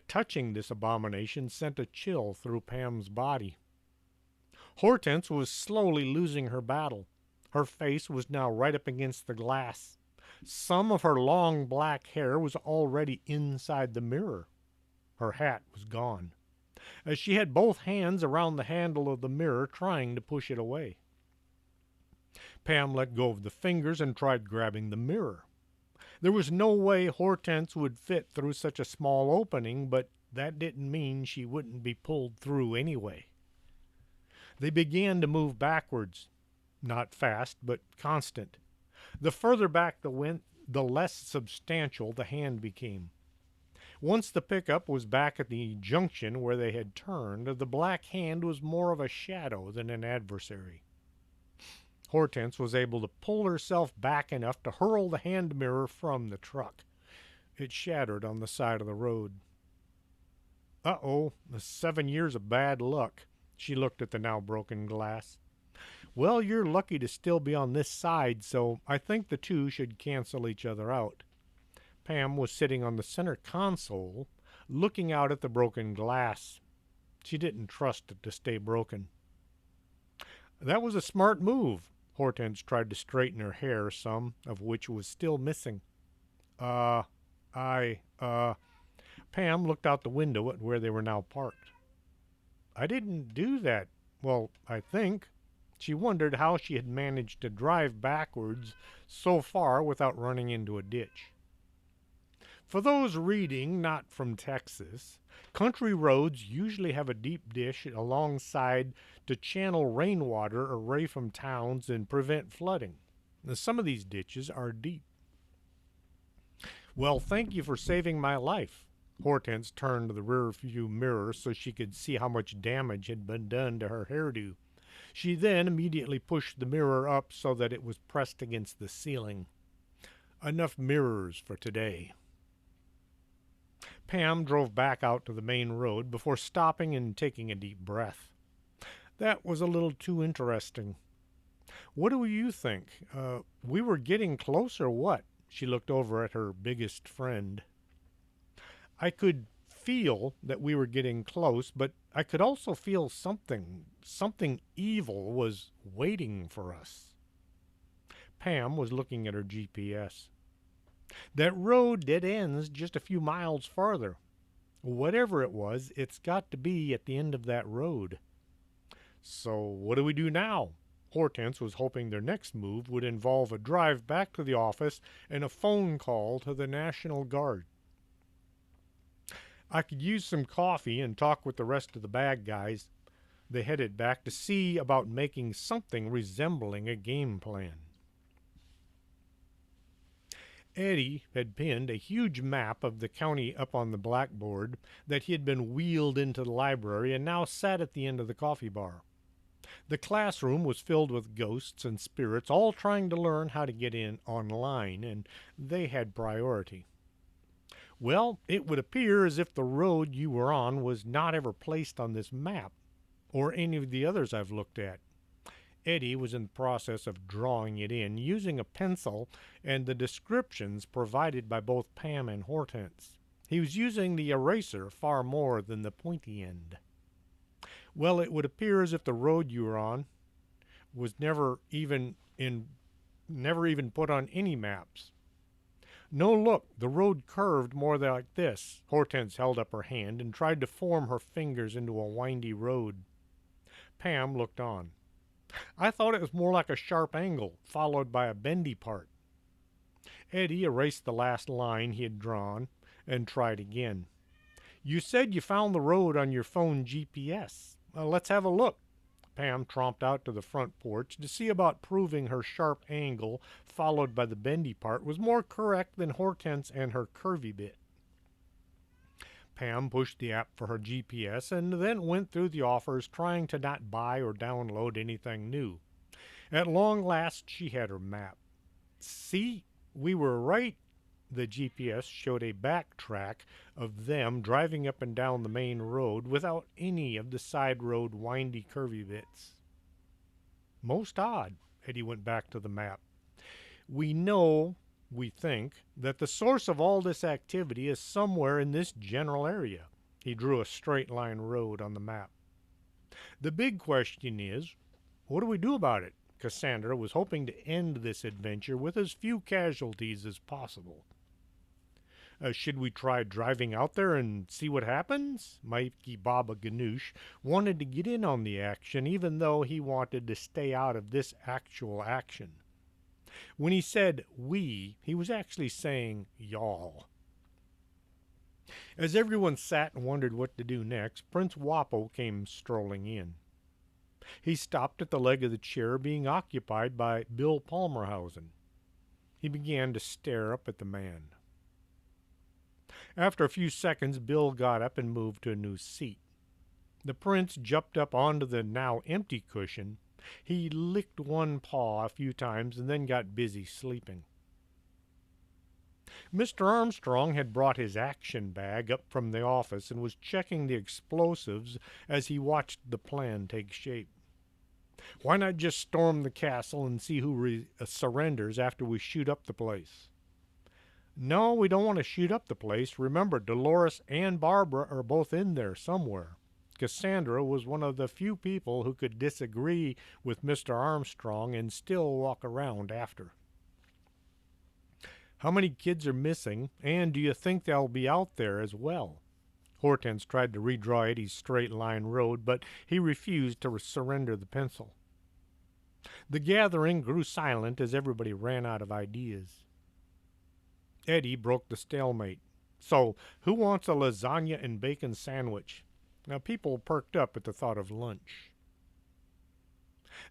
Touching this abomination sent a chill through Pam's body. Hortense was slowly losing her battle. Her face was now right up against the glass. Some of her long black hair was already inside the mirror. Her hat was gone. She had both hands around the handle of the mirror, trying to push it away. Pam let go of the fingers and tried grabbing the mirror. There was no way Hortense would fit through such a small opening, but that didn't mean she wouldn't be pulled through anyway. They began to move backwards, not fast, but constant. The further back they went, the less substantial the hand became. Once the pickup was back at the junction where they had turned, the black hand was more of a shadow than an adversary. Hortense was able to pull herself back enough to hurl the hand mirror from the truck. It shattered on the side of the road. Uh-oh, 7 years of bad luck. She looked at the now broken glass. Well, you're lucky to still be on this side, so I think the two should cancel each other out. Pam was sitting on the center console, looking out at the broken glass. She didn't trust it to stay broken. That was a smart move. Hortense tried to straighten her hair, some of which was still missing. Pam looked out the window at where they were now parked. I didn't do that. Well, I think. She wondered how she had managed to drive backwards so far without running into a ditch. For those reading not from Texas, country roads usually have a deep ditch alongside to channel rainwater away from towns and prevent flooding. Now, some of these ditches are deep. Well, thank you for saving my life. Hortense turned to the rear-view mirror so she could see how much damage had been done to her hairdo. She then immediately pushed the mirror up so that it was pressed against the ceiling. Enough mirrors for today. Pam drove back out to the main road before stopping and taking a deep breath. That was a little too interesting. What do you think? We were getting close or what? She looked over at her biggest friend. I could feel that we were getting close, but I could also feel something evil was waiting for us. Pam was looking at her GPS. That road dead ends just a few miles farther. Whatever it was, it's got to be at the end of that road. So what do we do now? Hortense was hoping their next move would involve a drive back to the office and a phone call to the National Guard. I could use some coffee and talk with the rest of the bad guys. They headed back to see about making something resembling a game plan. Eddie had pinned a huge map of the county up on the blackboard that he had been wheeled into the library and now sat at the end of the coffee bar. The classroom was filled with ghosts and spirits, all trying to learn how to get in online, and they had priority. Well, it would appear as if the road you were on was not ever placed on this map, or any of the others I've looked at. Eddie was in the process of drawing it in, using a pencil and the descriptions provided by both Pam and Hortense. He was using the eraser far more than the pointy end. Well, it would appear as if the road you were on was never even put on any maps. No, look, the road curved more like this. Hortense held up her hand and tried to form her fingers into a windy road. Pam looked on. I thought it was more like a sharp angle, followed by a bendy part. Eddie erased the last line he had drawn and tried again. You said you found the road on your phone GPS. Let's have a look. Pam tromped out to the front porch to see about proving her sharp angle, followed by the bendy part, was more correct than Hortense and her curvy bit. Pam pushed the app for her GPS and then went through the offers, trying to not buy or download anything new. At long last, she had her map. See, we were right. The GPS showed a backtrack of them driving up and down the main road without any of the side road windy curvy bits. Most odd. Eddie went back to the map. We think, that the source of all this activity is somewhere in this general area. He drew a straight line road on the map. The big question is, what do we do about it? Cassandra was hoping to end this adventure with as few casualties as possible. Should we try driving out there and see what happens? Mikey Baba Ganoush wanted to get in on the action, even though he wanted to stay out of this actual action. When he said we, he was actually saying y'all. As everyone sat and wondered what to do next, Prince Wapo came strolling in. He stopped at the leg of the chair being occupied by Bill Palmerhausen. He began to stare up at the man. After a few seconds, Bill got up and moved to a new seat. The prince jumped up onto the now empty cushion. He licked one paw a few times and then got busy sleeping. Mr. Armstrong had brought his action bag up from the office and was checking the explosives as he watched the plan take shape. Why not just storm the castle and see who surrenders after we shoot up the place? No, we don't want to shoot up the place. Remember, Dolores and Barbara are both in there somewhere. Cassandra was one of the few people who could disagree with Mr. Armstrong and still walk around after. How many kids are missing, and do you think they'll be out there as well? Hortense tried to redraw Eddie's straight line road, but he refused to surrender the pencil. The gathering grew silent as everybody ran out of ideas. Eddie broke the stalemate. So, who wants a lasagna and bacon sandwich? Now, people perked up at the thought of lunch.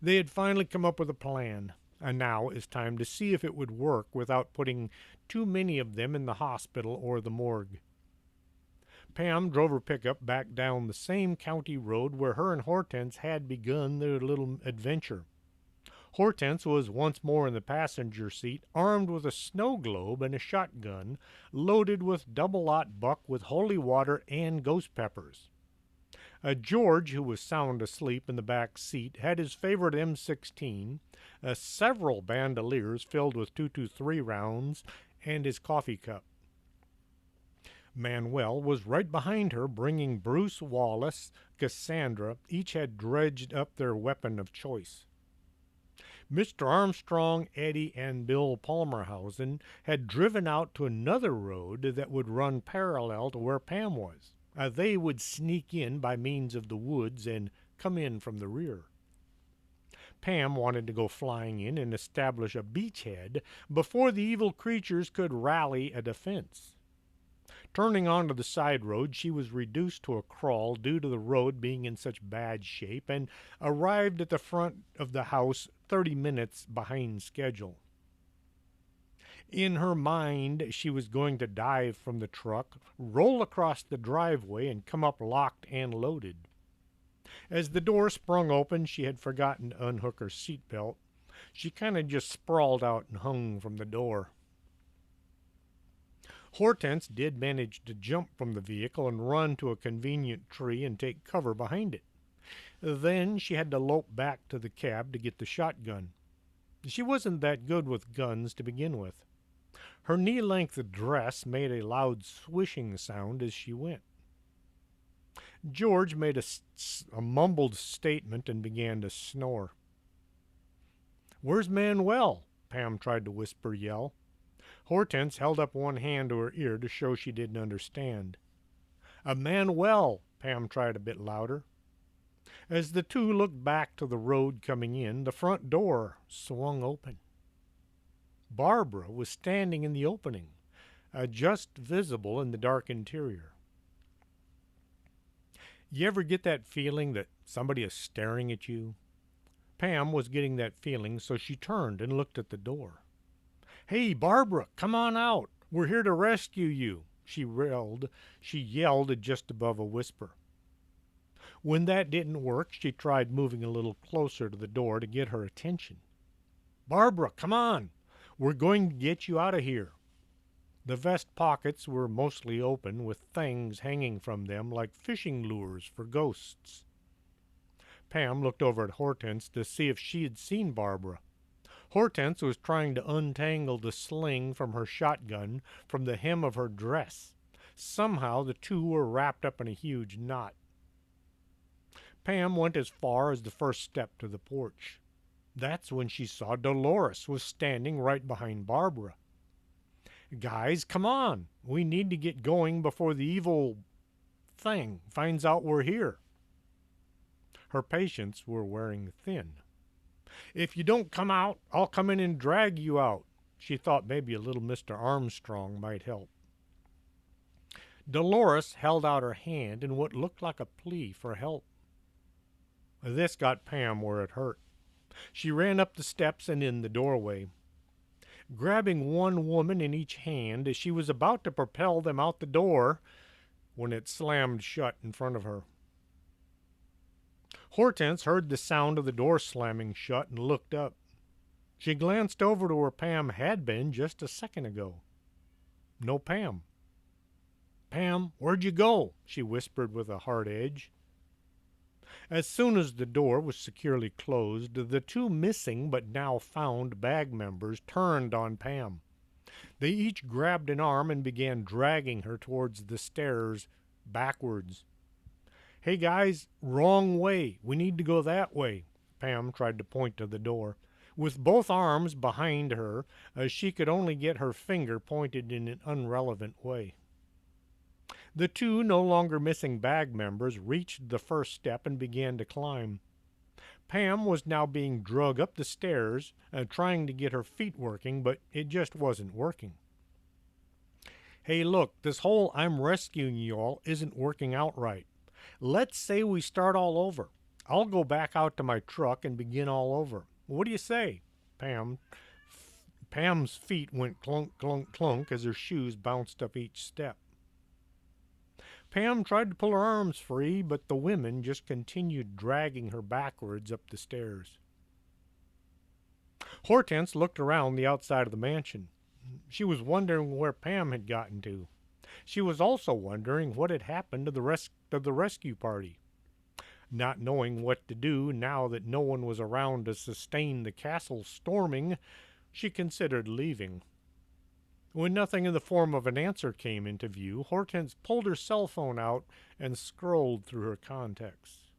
They had finally come up with a plan, and now it's time to see if it would work without putting too many of them in the hospital or the morgue. Pam drove her pickup back down the same county road where her and Hortense had begun their little adventure. Hortense was once more in the passenger seat, armed with a snow globe and a shotgun, loaded with double-aught buck with holy water and ghost peppers. George, who was sound asleep in the back seat, had his favorite M16, several bandoliers filled with .223 rounds, and his coffee cup. Manuel was right behind her, bringing Bruce Wallace, Cassandra. Each had dredged up their weapon of choice. Mr. Armstrong, Eddie, and Bill Palmerhausen had driven out to another road that would run parallel to where Pam was. They would sneak in by means of the woods and come in from the rear. Pam wanted to go flying in and establish a beachhead before the evil creatures could rally a defense. Turning onto the side road, she was reduced to a crawl due to the road being in such bad shape and arrived at the front of the house 30 minutes behind schedule. In her mind, she was going to dive from the truck, roll across the driveway, and come up locked and loaded. As the door sprung open, she had forgotten to unhook her seatbelt. She kind of just sprawled out and hung from the door. Hortense did manage to jump from the vehicle and run to a convenient tree and take cover behind it. Then she had to lope back to the cab to get the shotgun. She wasn't that good with guns to begin with. Her knee-length dress made a loud swishing sound as she went. George made a mumbled statement and began to snore. "Where's Manuel?" Pam tried to yell. Hortense held up one hand to her ear to show she didn't understand. "Manuel," Pam tried a bit louder. As the two looked back to the road coming in, the front door swung open. Barbara was standing in the opening, just visible in the dark interior. You ever get that feeling that Somebody is staring at you? Pam was getting that feeling, so she turned and looked at the door. "Hey, Barbara, come on out. We're here to rescue you," she yelled. She yelled just above a whisper. When that didn't work, she tried moving a little closer to the door to get her attention. "Barbara, come on. We're going to get you out of here." The vest pockets were mostly open, with things hanging from them like fishing lures for ghosts. Pam looked over at Hortense to see if she had seen Barbara. Hortense was trying to untangle the sling from her shotgun from the hem of her dress. Somehow the two were wrapped up in a huge knot. Pam went as far as the first step to the porch. That's when she saw Dolores was standing right behind Barbara. "Guys, come on. We need to get going before the evil thing finds out we're here." Her patients were wearing thin. "If you don't come out, I'll come in and drag you out." She thought maybe a little Mr. Armstrong might help. Dolores held out her hand in what looked like a plea for help. This got Pam where it hurt. She ran up the steps and in the doorway. Grabbing one woman in each hand, she was about to propel them out the door when it slammed shut in front of her. Hortense heard the sound of the door slamming shut and looked up. She glanced over to where Pam had been just a second ago. No Pam. "Pam, where'd you go?" she whispered with a hard edge. As soon as the door was securely closed, the two missing but now found bag members turned on Pam. They each grabbed an arm and began dragging her towards the stairs, backwards. "Hey guys, wrong way. We need to go that way." Pam tried to point to the door. With both arms behind her, she could only get her finger pointed in an irrelevant way. The two no longer missing bag members reached the first step and began to climb. Pam was now being dragged up the stairs, trying to get her feet working, but it just wasn't working. "Hey, look, this whole I'm rescuing you all isn't working out right. Let's say we start all over. I'll go back out to my truck and begin all over. What do you say?" Pam's feet went clunk, clunk, clunk as her shoes bounced up each step. Pam tried to pull her arms free, but the women just continued dragging her backwards up the stairs. Hortense looked around the outside of the mansion. She was wondering where Pam had gotten to. She was also wondering what had happened to the rest of the rescue party. Not knowing what to do now that no one was around to sustain the castle storming, she considered leaving. When nothing in the form of an answer came into view, Hortense pulled her cell phone out and scrolled through her contacts.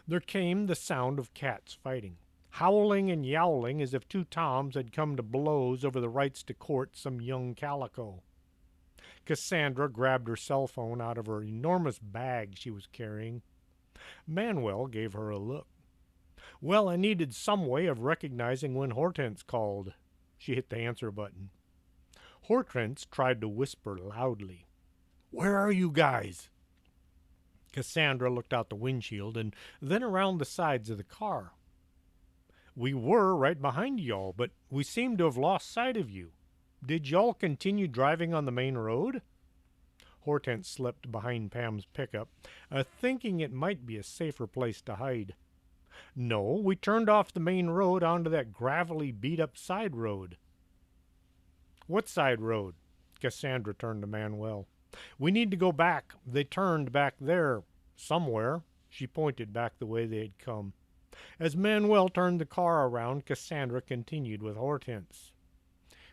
There came the sound of cats fighting, howling and yowling as if two toms had come to blows over the rights to court some young calico. Cassandra grabbed her cell phone out of her enormous bag she was carrying. Manuel gave her a look. Well, I needed some way of recognizing when Hortense called. She hit the answer button. Hortense tried to whisper loudly. "Where are you guys?" Cassandra looked out the windshield and then around the sides of the car. "We were right behind y'all, but we seem to have lost sight of you. Did y'all continue driving on the main road?" Hortense slipped behind Pam's pickup, thinking it might be a safer place to hide. "No, we turned off the main road onto that gravelly, beat-up side road." "What side road?" Cassandra turned to Manuel. "We need to go back. They turned back there, somewhere." She pointed back the way they had come. As Manuel turned the car around, Cassandra continued with Hortense.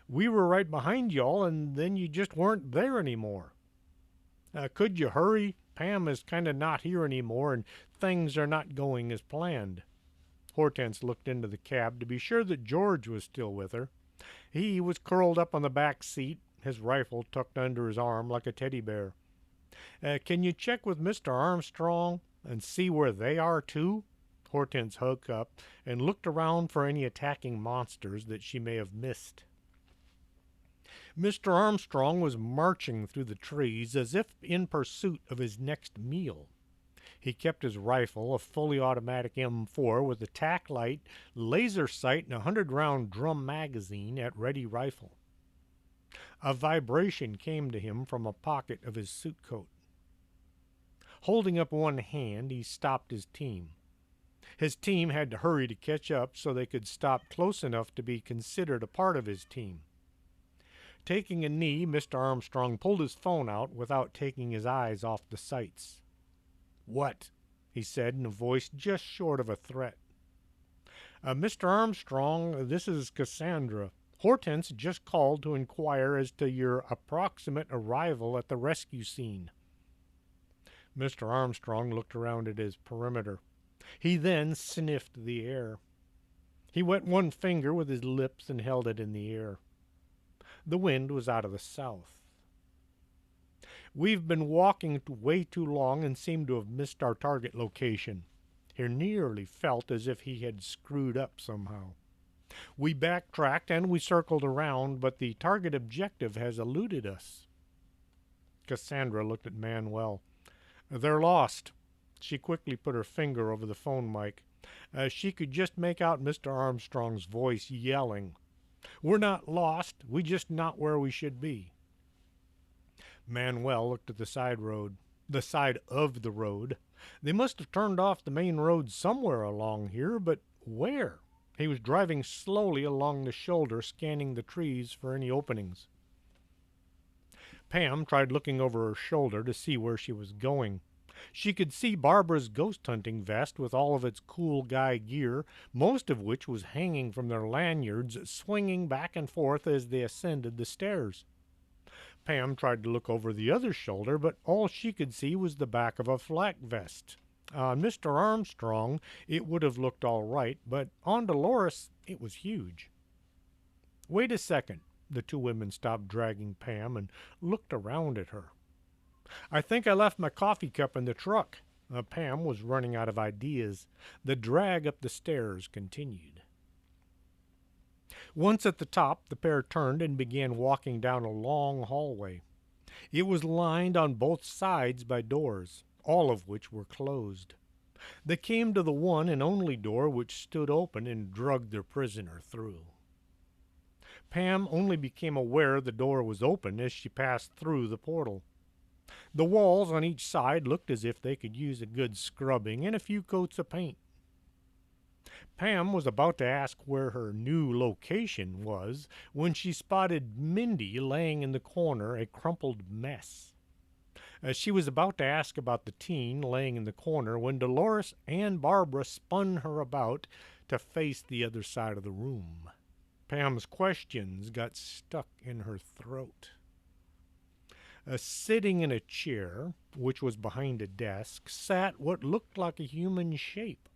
"We were right behind y'all, and then you just weren't there anymore. Could you hurry? Pam is kind of not here anymore, and things are not going as planned." Hortense looked into the cab to be sure that George was still with her. He was curled up on the back seat, his rifle tucked under his arm like a teddy bear. "Can you check with Mr. Armstrong and see where they are, too?" Hortense hooked up and looked around for any attacking monsters that she may have missed. Mr. Armstrong was marching through the trees as if in pursuit of his next meal. He kept his rifle, a fully automatic M4 with a tack light, laser sight, and a 100-round drum magazine at ready rifle. A vibration came to him from a pocket of his suit coat. Holding up one hand, he stopped his team. His team had to hurry to catch up so they could stop close enough to be considered a part of his team. Taking a knee, Mr. Armstrong pulled his phone out without taking his eyes off the sights. "What?" he said in a voice just short of a threat. "Mr. Armstrong, this is Cassandra. Hortense just called to inquire as to your approximate arrival at the rescue scene." Mr. Armstrong looked around at his perimeter. He then sniffed the air. He wet one finger with his lips and held it in the air. The wind was out of the south. "We've been walking way too long and seem to have missed our target location." He nearly felt as if he had screwed up somehow. "We backtracked and we circled around, but the target objective has eluded us." Cassandra looked at Manuel. "They're lost." She quickly put her finger over the phone mic. She could just make out Mr. Armstrong's voice yelling, "We're not lost, we're just not where we should be." Manuel looked at the side of the road. They must have turned off the main road somewhere along here, but where? He was driving slowly along the shoulder, scanning the trees for any openings. Pam tried looking over her shoulder to see where she was going. She could see Barbara's ghost hunting vest with all of its cool guy gear, most of which was hanging from their lanyards, swinging back and forth as they ascended the stairs. Pam tried to look over the other shoulder, but all she could see was the back of a flak vest. On Mr. Armstrong, it would have looked all right, but on Dolores, it was huge. "Wait a second." The two women stopped dragging Pam and looked around at her. "I think I left my coffee cup in the truck." Pam was running out of ideas. The drag up the stairs continued. Once at the top, the pair turned and began walking down a long hallway. It was lined on both sides by doors, all of which were closed. They came to the one and only door which stood open and dragged their prisoner through. Pam only became aware the door was open as she passed through the portal. The walls on each side looked as if they could use a good scrubbing and a few coats of paint. Pam was about to ask where her new location was when she spotted Mindy laying in the corner, a crumpled mess. She was about to ask about the teen laying in the corner when Dolores and Barbara spun her about to face the other side of the room. Pam's questions got stuck in her throat. Sitting in a chair, which was behind a desk, sat what looked like a human shape.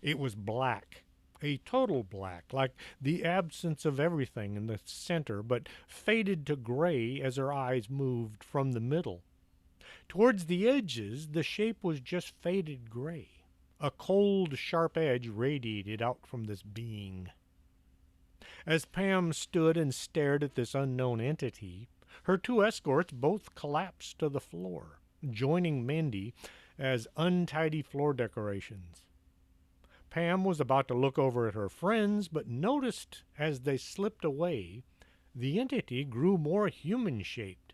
It was black, a total black, like the absence of everything in the center, but faded to gray as her eyes moved from the middle. Towards the edges, the shape was just faded gray. A cold, sharp edge radiated out from this being. As Pam stood and stared at this unknown entity, her two escorts both collapsed to the floor, joining Mindy as untidy floor decorations. Pam was about to look over at her friends, but noticed as they slipped away, the entity grew more human-shaped.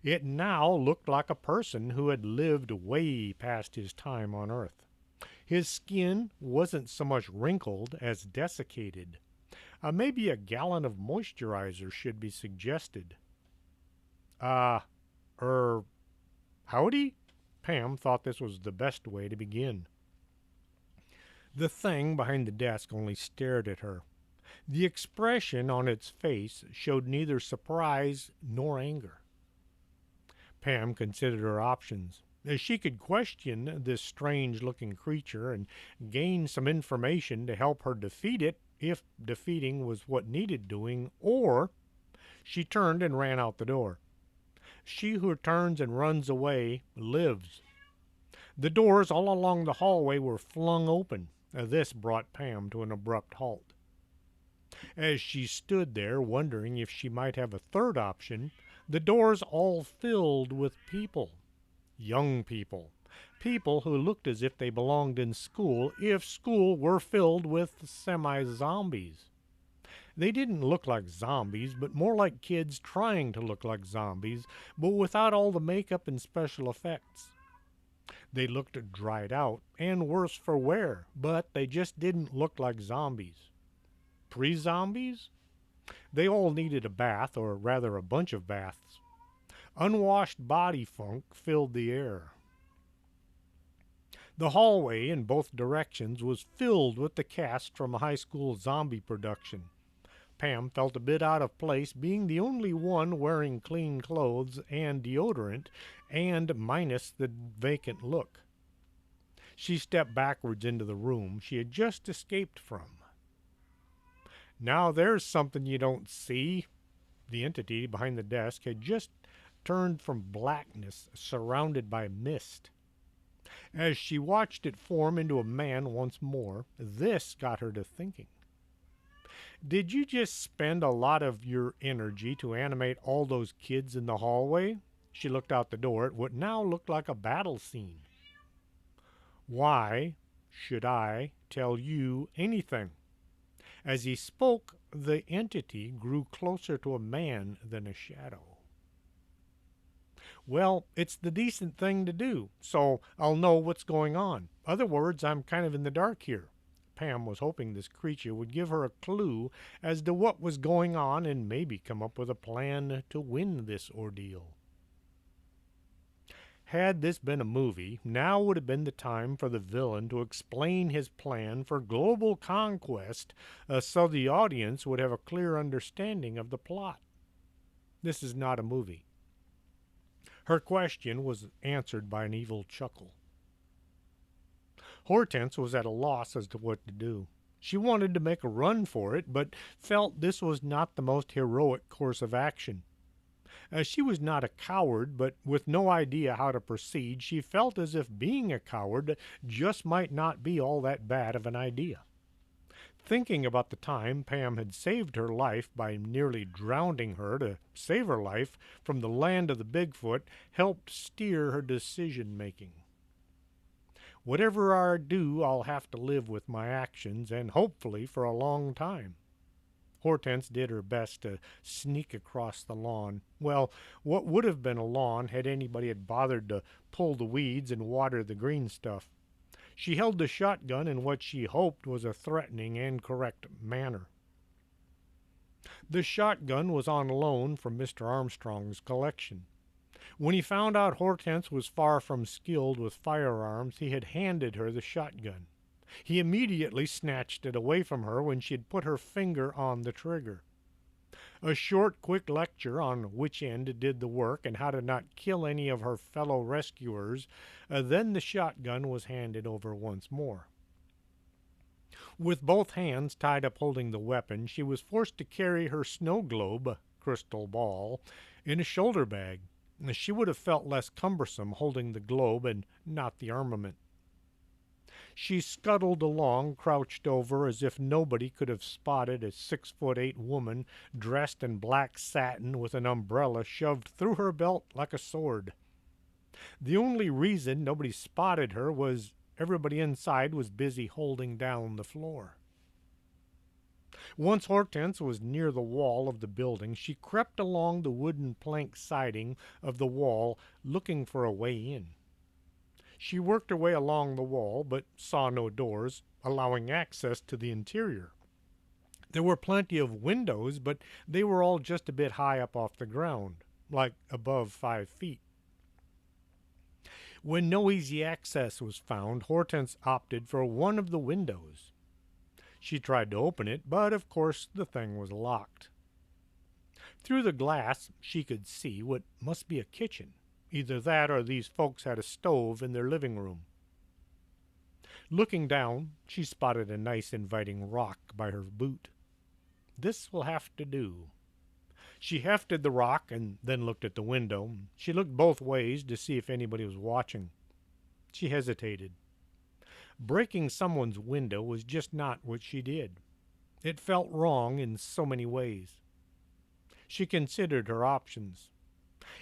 It now looked like a person who had lived way past his time on Earth. His skin wasn't so much wrinkled as desiccated. Maybe a gallon of moisturizer should be suggested. Howdy? Pam thought this was the best way to begin. The thing behind the desk only stared at her. The expression on its face showed neither surprise nor anger. Pam considered her options. She could question this strange-looking creature and gain some information to help her defeat it, if defeating was what needed doing, or she turned and ran out the door. She who turns and runs away lives. The doors all along the hallway were flung open. This brought Pam to an abrupt halt. As she stood there, wondering if she might have a third option, the doors all filled with people. Young people. People who looked as if they belonged in school if school were filled with semi-zombies. They didn't look like zombies, but more like kids trying to look like zombies, but without all the makeup and special effects. They looked dried out and worse for wear, but they just didn't look like zombies. Pre-zombies? They all needed a bath, or rather a bunch of baths. Unwashed body funk filled the air. The hallway in both directions was filled with the cast from a high school zombie production. Pam felt a bit out of place being the only one wearing clean clothes and deodorant and minus the vacant look. She stepped backwards into the room she had just escaped from. Now there's something you don't see. The entity behind the desk had just turned from blackness surrounded by mist. As she watched it form into a man once more, this got her to thinking. Did you just spend a lot of your energy to animate all those kids in the hallway? She looked out the door at what now looked like a battle scene. Why should I tell you anything? As he spoke, the entity grew closer to a man than a shadow. Well, it's the decent thing to do, so I'll know what's going on. Other words, I'm kind of in the dark here. Pam was hoping this creature would give her a clue as to what was going on and maybe come up with a plan to win this ordeal. Had this been a movie, now would have been the time for the villain to explain his plan for global conquest so the audience would have a clear understanding of the plot. This is not a movie. Her question was answered by an evil chuckle. Hortense was at a loss as to what to do. She wanted to make a run for it, but felt this was not the most heroic course of action. She was not a coward, but with no idea how to proceed, she felt as if being a coward just might not be all that bad of an idea. Thinking about the time Pam had saved her life by nearly drowning her to save her life from the land of the Bigfoot helped steer her decision-making. Whatever I do, I'll have to live with my actions, and hopefully for a long time. Hortense did her best to sneak across the lawn. Well, what would have been a lawn had anybody had bothered to pull the weeds and water the green stuff. She held the shotgun in what she hoped was a threatening and correct manner. The shotgun was on loan from Mr. Armstrong's collection. When he found out Hortense was far from skilled with firearms, he had handed her the shotgun. He immediately snatched it away from her when she had put her finger on the trigger. A short, quick lecture on which end did the work and how to not kill any of her fellow rescuers, then the shotgun was handed over once more. With both hands tied up holding the weapon, she was forced to carry her snow globe, crystal ball, in a shoulder bag. She would have felt less cumbersome holding the globe and not the armament. She scuttled along, crouched over as if nobody could have spotted a 6'8" woman dressed in black satin with an umbrella shoved through her belt like a sword. The only reason nobody spotted her was everybody inside was busy holding down the floor. Once Hortense was near the wall of the building, she crept along the wooden plank siding of the wall, looking for a way in. She worked her way along the wall, but saw no doors, allowing access to the interior. There were plenty of windows, but they were all just a bit high up off the ground, like above 5 feet. When no easy access was found, Hortense opted for one of the windows. She tried to open it, but of course the thing was locked. Through the glass, she could see what must be a kitchen. Either that or these folks had a stove in their living room. Looking down, she spotted a nice inviting rock by her boot. This will have to do. She hefted the rock and then looked at the window. She looked both ways to see if anybody was watching. She hesitated. Breaking someone's window was just not what she did. It felt wrong in so many ways. She considered her options.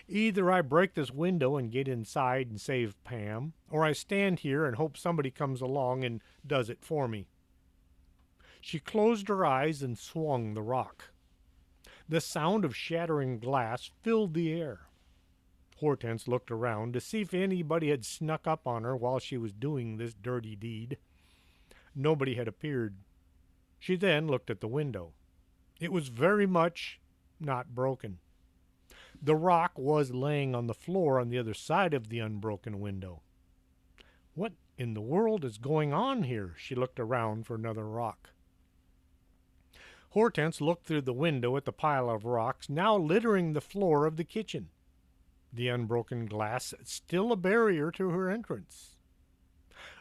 Either I break this window and get inside and save Pam, or I stand here and hope somebody comes along and does it for me. She closed her eyes and swung the rock. The sound of shattering glass filled the air. Hortense looked around to see if anybody had snuck up on her while she was doing this dirty deed. Nobody had appeared. She then looked at the window. It was very much not broken. The rock was laying on the floor on the other side of the unbroken window. What in the world is going on here? She looked around for another rock. Hortense looked through the window at the pile of rocks now littering the floor of the kitchen. The unbroken glass still a barrier to her entrance.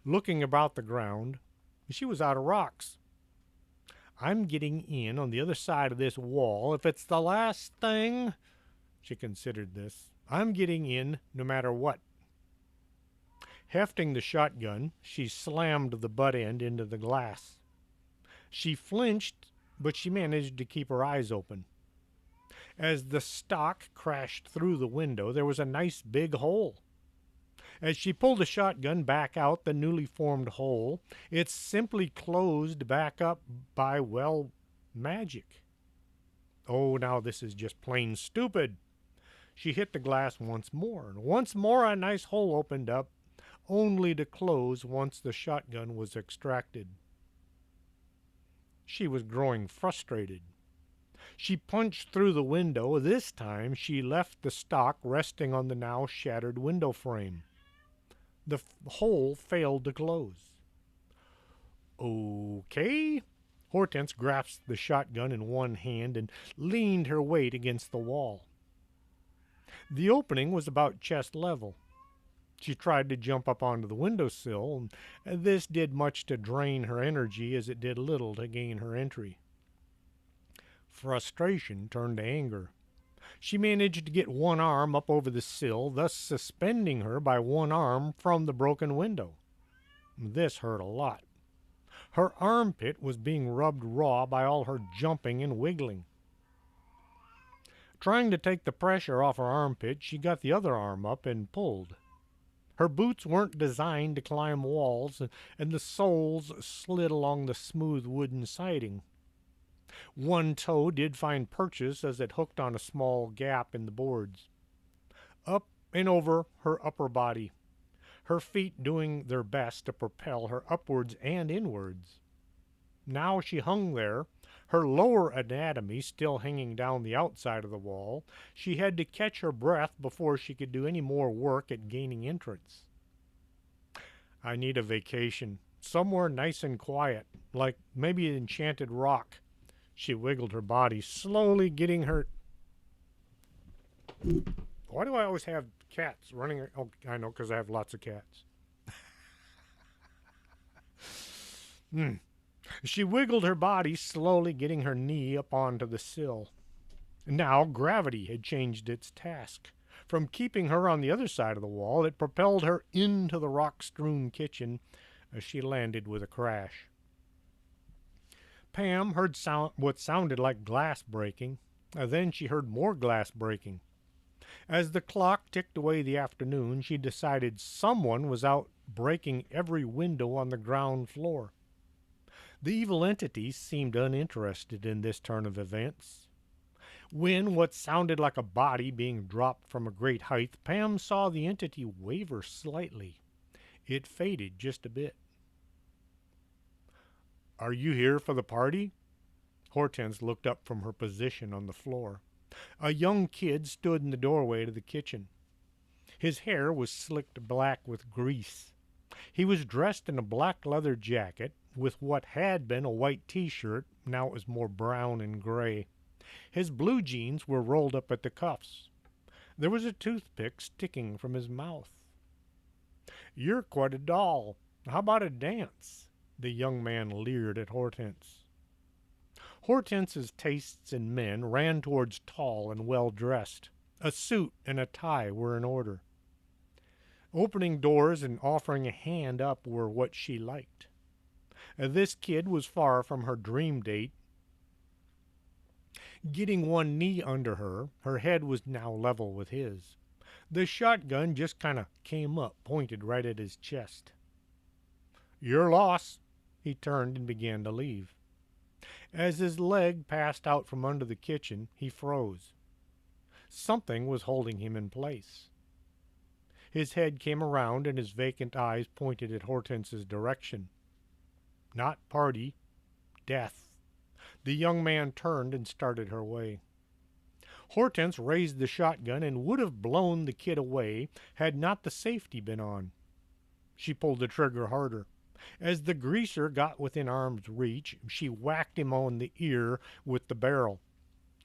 Looking about the ground, she was out of rocks. I'm getting in on the other side of this wall. If it's the last thing, she considered this, I'm getting in no matter what. Hefting the shotgun, she slammed the butt end into the glass. She flinched, but she managed to keep her eyes open. As the stock crashed through the window, there was a nice big hole. As she pulled the shotgun back out the newly formed hole, it simply closed back up by, well, magic. Oh, now this is just plain stupid. She hit the glass once more, and once more a nice hole opened up, only to close once the shotgun was extracted. She was growing frustrated. She punched through the window. This time she left the stock resting on the now shattered window frame. The hole failed to close. Okay. Hortense grasped the shotgun in one hand and leaned her weight against the wall. The opening was about chest level. She tried to jump up onto the windowsill, and this did much to drain her energy as it did little to gain her entry. Frustration turned to anger. She managed to get one arm up over the sill, thus suspending her by one arm from the broken window. This hurt a lot. Her armpit was being rubbed raw by all her jumping and wiggling. Trying to take the pressure off her armpit, she got the other arm up and pulled. Her boots weren't designed to climb walls, and the soles slid along the smooth wooden siding. One toe did find purchase as it hooked on a small gap in the boards. Up and over her upper body, her feet doing their best to propel her upwards and inwards. Now she hung there, her lower anatomy still hanging down the outside of the wall. She had to catch her breath before she could do any more work at gaining entrance. I need a vacation, somewhere nice and quiet, like maybe an enchanted rock. She wiggled her body, slowly getting her... Why do I always have cats running? Oh, I know, because I have lots of cats. She wiggled her body, slowly getting her knee up onto the sill. Now gravity had changed its task. From keeping her on the other side of the wall, it propelled her into the rock-strewn kitchen as she landed with a crash. Pam heard what sounded like glass breaking. Then she heard more glass breaking. As the clock ticked away the afternoon, she decided someone was out breaking every window on the ground floor. The evil entities seemed uninterested in this turn of events. When what sounded like a body being dropped from a great height, Pam saw the entity waver slightly. It faded just a bit. "Are you here for the party?" Hortense looked up from her position on the floor. A young kid stood in the doorway to the kitchen. His hair was slicked black with grease. He was dressed in a black leather jacket with what had been a white t-shirt. Now it was more brown and gray. His blue jeans were rolled up at the cuffs. There was a toothpick sticking from his mouth. "You're quite a doll. How about a dance?" The young man leered at Hortense. Hortense's tastes in men ran towards tall and well-dressed. A suit and a tie were in order. Opening doors and offering a hand up were what she liked. This kid was far from her dream date. Getting one knee under her, her head was now level with his. The shotgun just kind of came up, pointed right at his chest. Your loss. He turned and began to leave. As his leg passed out from under the kitchen, he froze. Something was holding him in place. His head came around and his vacant eyes pointed at Hortense's direction. Not party, death. The young man turned and started her way. Hortense raised the shotgun and would have blown the kid away had not the safety been on. She pulled the trigger harder. As the greaser got within arm's reach, she whacked him on the ear with the barrel.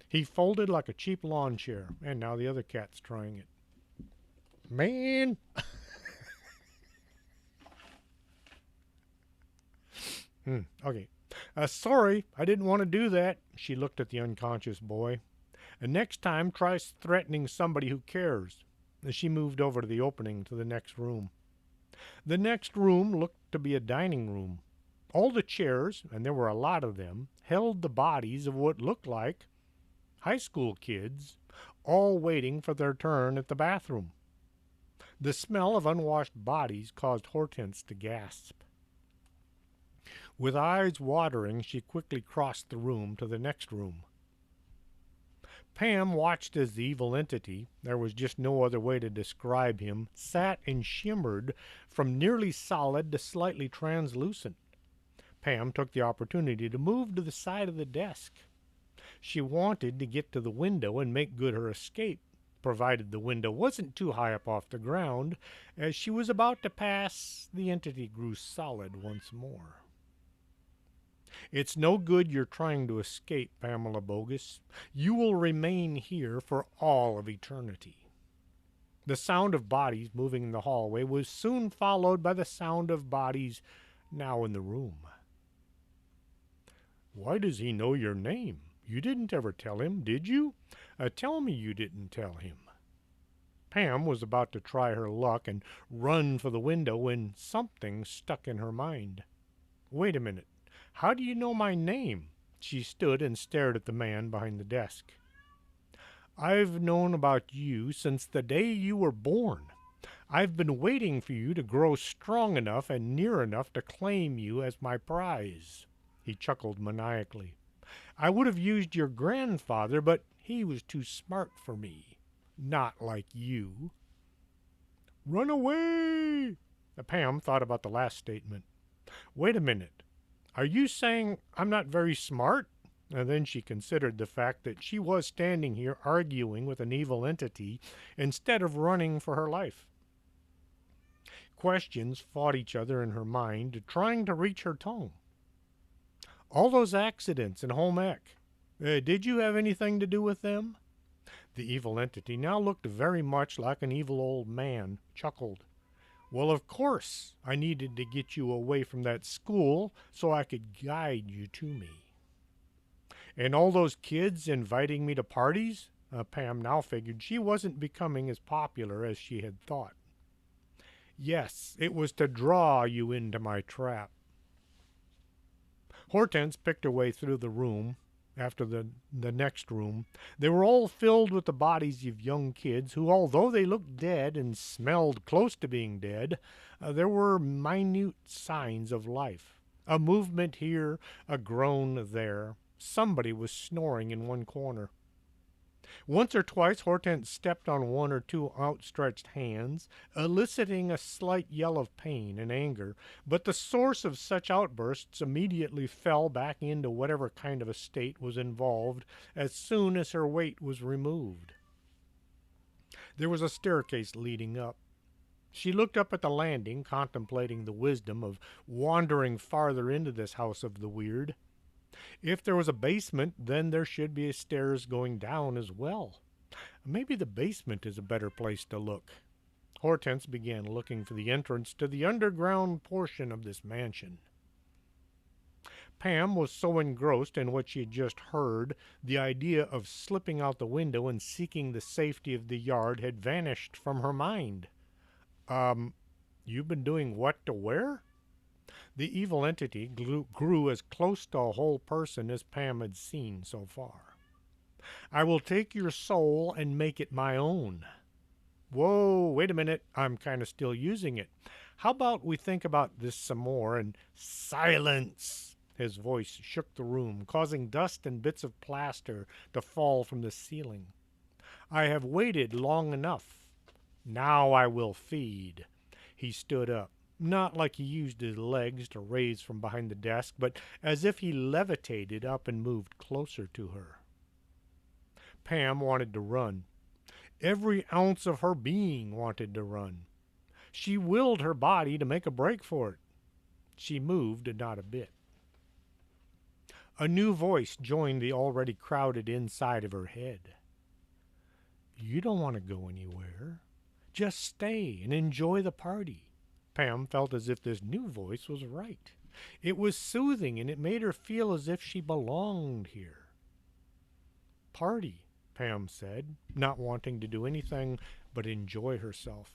He folded like a cheap lawn chair, and now the other cat's trying it. Man! Okay. Sorry, I didn't want to do that. She looked at the unconscious boy. Next time, try threatening somebody who cares. She moved over to the opening to the next room. The next room looked to be a dining room. All the chairs, and there were a lot of them, held the bodies of what looked like high school kids, all waiting for their turn at the bathroom. The smell of unwashed bodies caused Hortense to gasp. With eyes watering, she quickly crossed the room to the next room. Pam watched as the evil entity, there was just no other way to describe him, sat and shimmered from nearly solid to slightly translucent. Pam took the opportunity to move to the side of the desk. She wanted to get to the window and make good her escape, provided the window wasn't too high up off the ground. As she was about to pass, the entity grew solid once more. It's no good you're trying to escape, Pamela Bogus. You will remain here for all of eternity. The sound of bodies moving in the hallway was soon followed by the sound of bodies now in the room. Why does he know your name? You didn't ever tell him, did you? Tell me you didn't tell him. Pam was about to try her luck and run for the window when something stuck in her mind. Wait a minute. How do you know my name? She stood and stared at the man behind the desk. I've known about you since the day you were born. I've been waiting for you to grow strong enough and near enough to claim you as my prize. He chuckled maniacally. I would have used your grandfather, but he was too smart for me. Not like you. Run away! Pam thought about the last statement. Wait a minute. Are you saying I'm not very smart? And then she considered the fact that she was standing here arguing with an evil entity instead of running for her life. Questions fought each other in her mind, trying to reach her tongue. All those accidents in home ec, did you have anything to do with them? The evil entity now looked very much like an evil old man, chuckled. Well, of course, I needed to get you away from that school so I could guide you to me. And all those kids inviting me to parties? Pam now figured she wasn't becoming as popular as she had thought. Yes, it was to draw you into my trap. Hortense picked her way through the room. After the next room, they were all filled with the bodies of young kids who, although they looked dead and smelled close to being dead, there were minute signs of life. A movement here, a groan there. Somebody was snoring in one corner. Once or twice Hortense stepped on one or two outstretched hands, eliciting a slight yell of pain and anger, but the source of such outbursts immediately fell back into whatever kind of a state was involved as soon as her weight was removed. There was a staircase leading up. She looked up at the landing, contemplating the wisdom of wandering farther into this house of the weird. If there was a basement, then there should be stairs going down as well. Maybe the basement is a better place to look. Hortense began looking for the entrance to the underground portion of this mansion. Pam was so engrossed in what she had just heard, the idea of slipping out the window and seeking the safety of the yard had vanished from her mind. You've been doing what to where? The evil entity grew as close to a whole person as Pam had seen so far. I will take your soul and make it my own. Whoa, wait a minute. I'm kind of still using it. How about we think about this some more and silence? His voice shook the room, causing dust and bits of plaster to fall from the ceiling. I have waited long enough. Now I will feed. He stood up, not like he used his legs to raise from behind the desk, but as if he levitated up and moved closer to her. Pam wanted to run. Every ounce of her being wanted to run. She willed her body to make a break for it. She moved not a bit. A new voice joined the already crowded inside of her head. You don't want to go anywhere. Just stay and enjoy the party. Pam felt as if this new voice was right. It was soothing, and it made her feel as if she belonged here. Party, Pam said, not wanting to do anything but enjoy herself.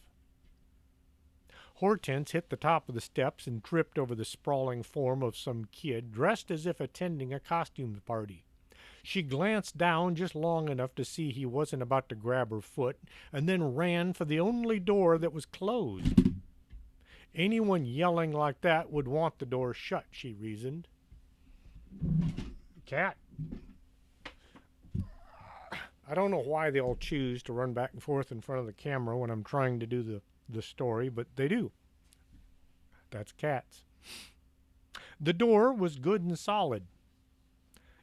Hortense hit the top of the steps and tripped over the sprawling form of some kid dressed as if attending a costume party. She glanced down just long enough to see he wasn't about to grab her foot, and then ran for the only door that was closed. Anyone yelling like that would want the door shut, she reasoned. Cat. I don't know why they all choose to run back and forth in front of the camera when I'm trying to do the story, but they do. That's cats. The door was good and solid.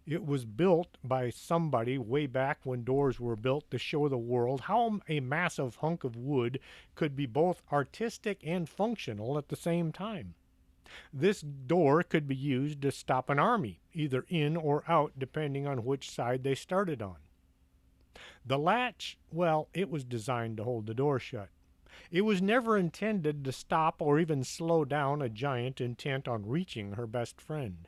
It was built by somebody way back when doors were built to show the world how a massive hunk of wood could be both artistic and functional at the same time. This door could be used to stop an army, either in or out, depending on which side they started on. The latch, well, it was designed to hold the door shut. It was never intended to stop or even slow down a giant intent on reaching her best friend.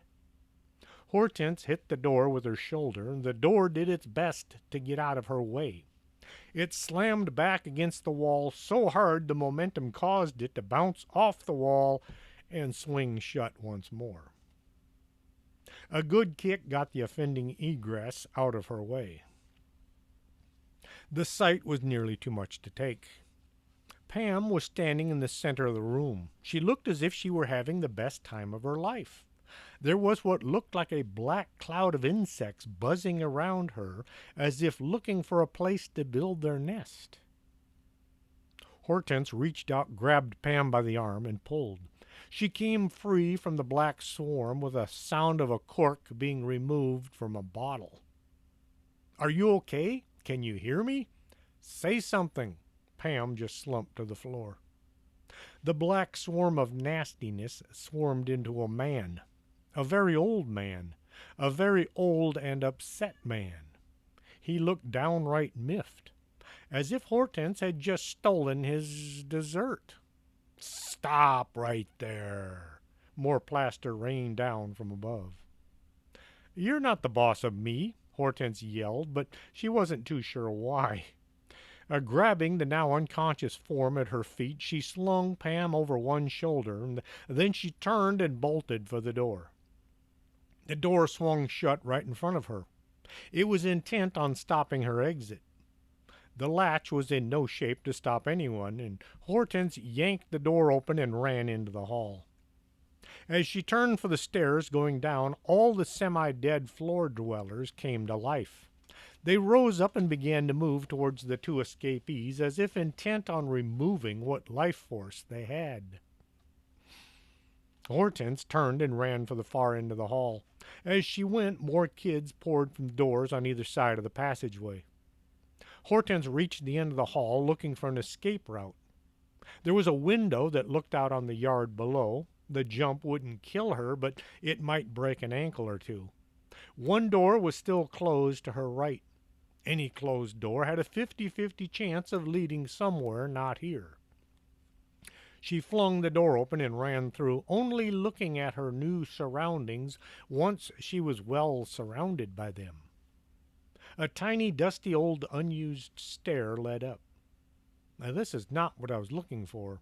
Hortense hit the door with her shoulder, and the door did its best to get out of her way. It slammed back against the wall so hard the momentum caused it to bounce off the wall and swing shut once more. A good kick got the offending egress out of her way. The sight was nearly too much to take. Pam was standing in the center of the room. She looked as if she were having the best time of her life. There was what looked like a black cloud of insects buzzing around her, as if looking for a place to build their nest. Hortense reached out, grabbed Pam by the arm, and pulled. She came free from the black swarm with a sound of a cork being removed from a bottle. Are you okay? Can you hear me? Say something. Pam just slumped to the floor. The black swarm of nastiness swarmed into a man. A very old man. A very old and upset man. He looked downright miffed, as if Hortense had just stolen his dessert. Stop right there. More plaster rained down from above. You're not the boss of me, Hortense yelled, but she wasn't too sure why. Grabbing the now unconscious form at her feet, she slung Pam over one shoulder, and then she turned and bolted for the door. The door swung shut right in front of her. It was intent on stopping her exit. The latch was in no shape to stop anyone, and Hortense yanked the door open and ran into the hall. As she turned for the stairs going down, all the semi-dead floor dwellers came to life. They rose up and began to move towards the two escapees, as if intent on removing what life force they had. Hortense turned and ran for the far end of the hall. As she went, more kids poured from doors on either side of the passageway. Hortense reached the end of the hall, looking for an escape route. There was a window that looked out on the yard below. The jump wouldn't kill her, but it might break an ankle or two. One door was still closed to her right. Any closed door had a 50-50 chance of leading somewhere not here. She flung the door open and ran through, only looking at her new surroundings once she was well surrounded by them. A tiny, dusty, old, unused stair led up. Now, this is not what I was looking for.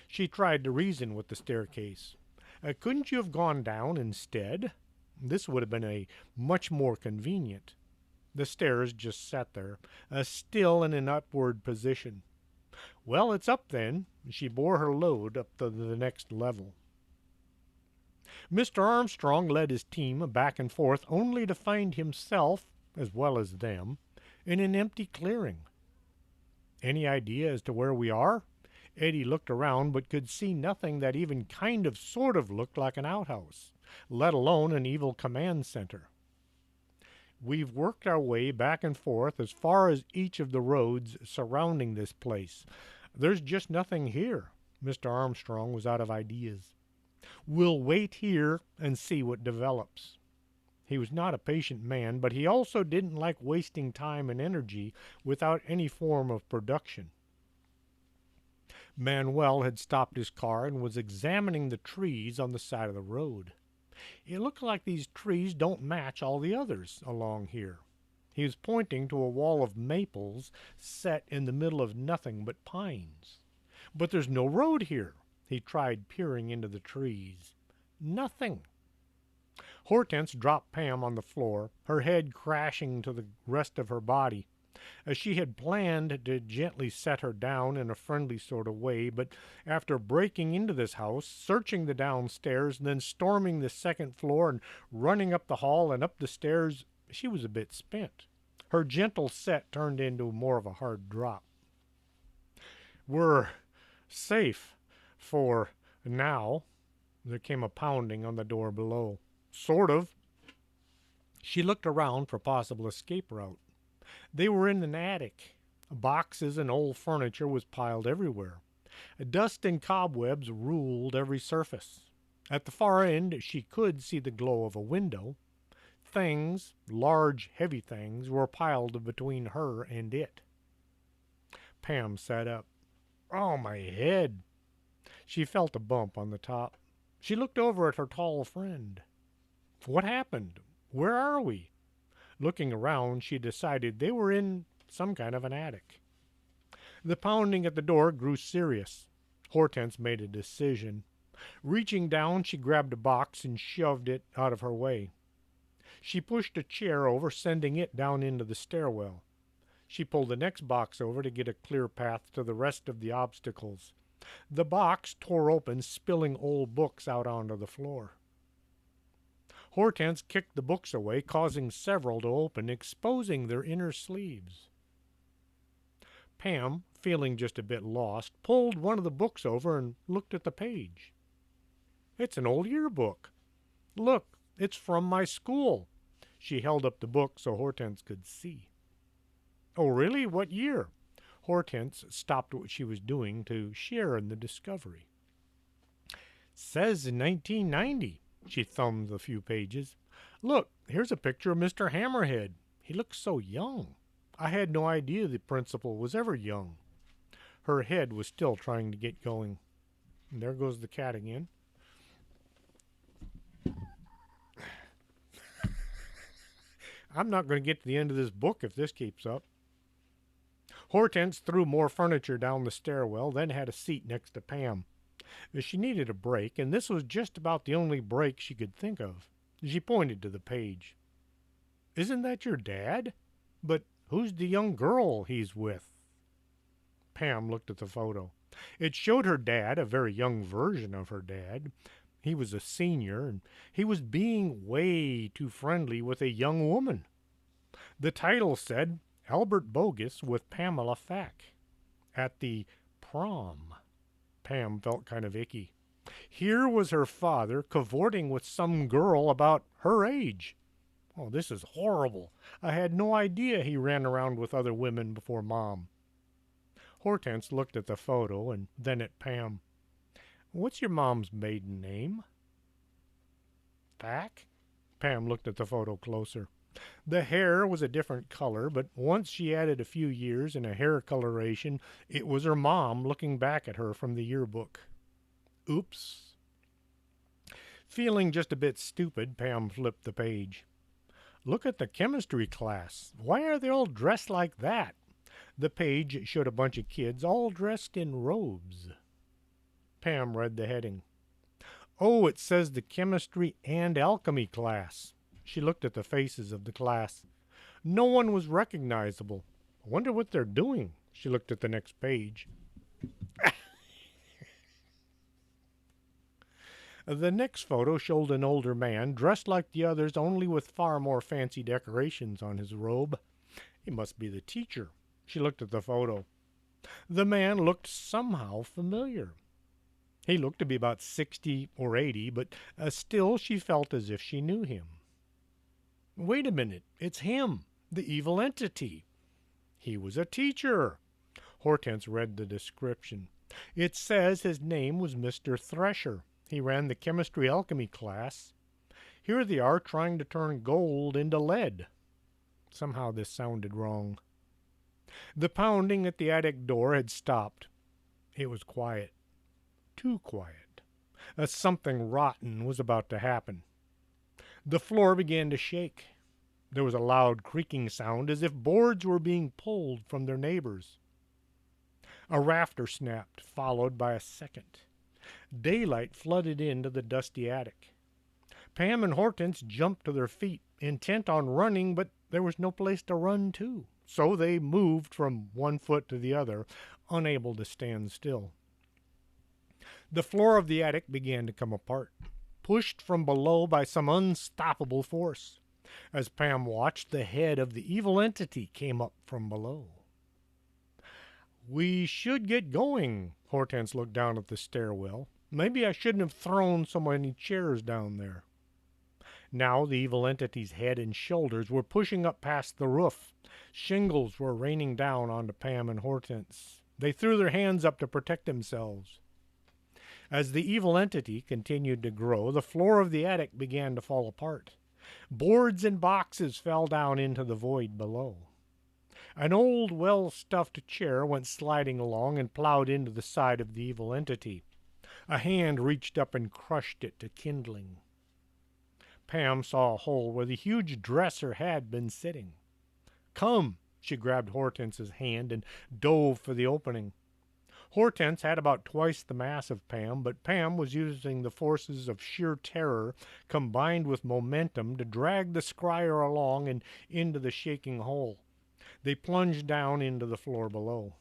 She tried to reason with the staircase. Couldn't you have gone down instead? This would have been much more convenient. The stairs just sat there, still in an upward position. Well, it's up then. She bore her load up to the next level. Mr. Armstrong led his team back and forth only to find himself, as well as them, in an empty clearing. Any idea as to where we are? Eddie looked around but could see nothing that even kind of sort of looked like an outhouse, let alone an evil command center. We've worked our way back and forth as far as each of the roads surrounding this place. There's just nothing here. Mr. Armstrong was out of ideas. We'll wait here and see what develops. He was not a patient man, but he also didn't like wasting time and energy without any form of production. Manuel had stopped his car and was examining the trees on the side of the road. It looked like these trees don't match all the others along here. He was pointing to a wall of maples set in the middle of nothing but pines. But there's no road here. He tried peering into the trees. Nothing. Hortense dropped Pam on the floor, her head crashing to the rest of her body. She had planned to gently set her down in a friendly sort of way, but after breaking into this house, searching the downstairs, then storming the second floor and running up the hall and up the stairs, she was a bit spent. Her gentle set turned into more of a hard drop. We're safe for now. There came a pounding on the door below. Sort of. She looked around for possible escape route. They were in an attic. Boxes and old furniture was piled everywhere. Dust and cobwebs ruled every surface. At the far end, she could see the glow of a window. Things, large, heavy things, were piled between her and it. Pam sat up. Oh, my head! She felt a bump on the top. She looked over at her tall friend. What happened? Where are we? Looking around, she decided they were in some kind of an attic. The pounding at the door grew serious. Hortense made a decision. Reaching down, she grabbed a box and shoved it out of her way. She pushed a chair over, sending it down into the stairwell. She pulled the next box over to get a clear path to the rest of the obstacles. The box tore open, spilling old books out onto the floor. Hortense kicked the books away, causing several to open, exposing their inner sleeves. Pam, feeling just a bit lost, pulled one of the books over and looked at the page. It's an old yearbook. Look, it's from my school. She held up the book so Hortense could see. Oh, really? What year? Hortense stopped what she was doing to share in the discovery. Says in 1990. She thumbed the few pages. Look, here's a picture of Mr. Hammerhead. He looks so young. I had no idea the principal was ever young. Her head was still trying to get going. And there goes the cat again. I'm not going to get to the end of this book if this keeps up. Hortense threw more furniture down the stairwell, then had a seat next to Pam. She needed a break, and this was just about the only break she could think of. She pointed to the page. Isn't that your dad? But who's the young girl he's with? Pam looked at the photo. It showed her dad, a very young version of her dad. He was a senior, and he was being way too friendly with a young woman. The title said, Albert Bogus with Pamela Fack. At the prom. Pam felt kind of icky. Here was her father cavorting with some girl about her age. Oh, this is horrible. I had no idea he ran around with other women before Mom. Hortense looked at the photo and then at Pam. What's your mom's maiden name? Fack? Pam looked at the photo closer. The hair was a different color, but once she added a few years and a hair coloration, it was her mom looking back at her from the yearbook. Oops. Feeling just a bit stupid, Pam flipped the page. Look at the chemistry class. Why are they all dressed like that? The page showed a bunch of kids all dressed in robes. Pam read the heading. Oh, it says the chemistry and alchemy class. She looked at the faces of the class. No one was recognizable. I wonder what they're doing. She looked at the next page. The next photo showed an older man, dressed like the others, only with far more fancy decorations on his robe. He must be the teacher. She looked at the photo. The man looked somehow familiar. He looked to be about 60 or 80, but still she felt as if she knew him. Wait a minute, it's him, the evil entity. He was a teacher. Hortense read the description. It says his name was Mr. Thresher. He ran the chemistry alchemy class. Here they are trying to turn gold into lead. Somehow this sounded wrong. The pounding at the attic door had stopped. It was quiet. Too quiet. Something rotten was about to happen. The floor began to shake. There was a loud creaking sound as if boards were being pulled from their neighbors. A rafter snapped, followed by a second. Daylight flooded into the dusty attic. Pam and Hortense jumped to their feet, intent on running, but there was no place to run to. So they moved from one foot to the other, unable to stand still. The floor of the attic began to come apart, pushed from below by some unstoppable force. As Pam watched, the head of the evil entity came up from below. We should get going. Hortense looked down at the stairwell. Maybe I shouldn't have thrown so many chairs down there. Now the evil entity's head and shoulders were pushing up past the roof. Shingles were raining down onto Pam and Hortense. They threw their hands up to protect themselves. As the evil entity continued to grow, the floor of the attic began to fall apart. Boards and boxes fell down into the void below. An old, well-stuffed chair went sliding along and plowed into the side of the evil entity. A hand reached up and crushed it to kindling. Pam saw a hole where the huge dresser had been sitting. Come! She grabbed Hortense's hand and dove for the opening. Hortense had about twice the mass of Pam, but Pam was using the forces of sheer terror combined with momentum to drag the scryer along and into the shaking hole. They plunged down into the floor below.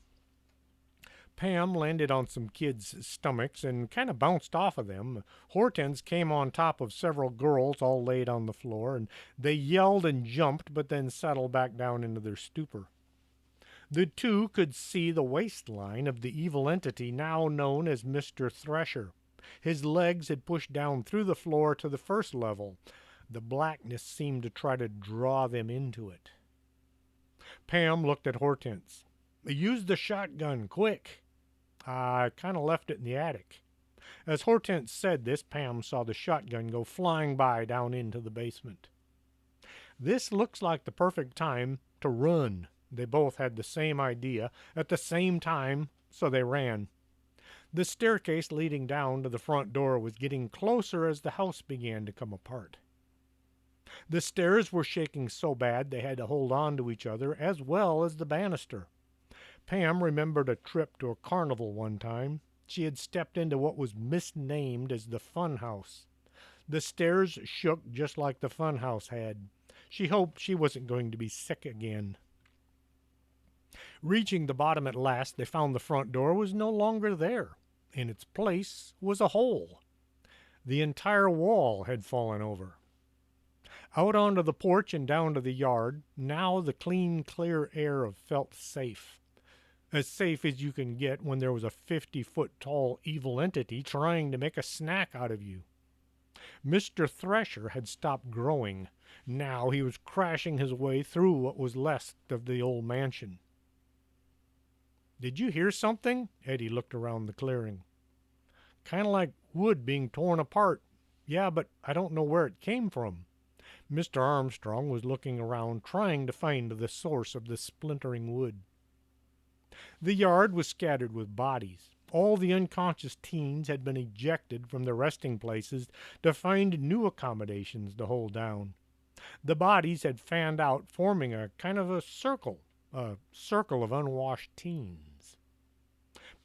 Pam landed on some kids' stomachs and kind of bounced off of them. Hortense came on top of several girls all laid on the floor, and they yelled and jumped, but then settled back down into their stupor. The two could see the waistline of the evil entity now known as Mr. Thresher. His legs had pushed down through the floor to the first level. The blackness seemed to try to draw them into it. Pam looked at Hortense. Use the shotgun, quick. I kind of left it in the attic. As Hortense said this, Pam saw the shotgun go flying by down into the basement. This looks like the perfect time to run. They both had the same idea at the same time, so they ran. The staircase leading down to the front door was getting closer as the house began to come apart. The stairs were shaking so bad they had to hold on to each other as well as the banister. Pam remembered a trip to a carnival one time. She had stepped into what was misnamed as the Fun House. The stairs shook just like the Fun House had. She hoped she wasn't going to be sick again. Reaching the bottom at last, they found the front door was no longer there. In its place was a hole. The entire wall had fallen over. Out onto the porch and down to the yard, now the clean, clear air felt safe. As safe as you can get when there was a 50-foot-tall evil entity trying to make a snack out of you. Mr. Thresher had stopped growing. Now he was crashing his way through what was left of the old mansion. Did you hear something? Eddie looked around the clearing. Kind of like wood being torn apart. Yeah, but I don't know where it came from. Mr. Armstrong was looking around, trying to find the source of the splintering wood. The yard was scattered with bodies. All the unconscious teens had been ejected from their resting places to find new accommodations to hold down. The bodies had fanned out, forming a kind of a circle of unwashed teens.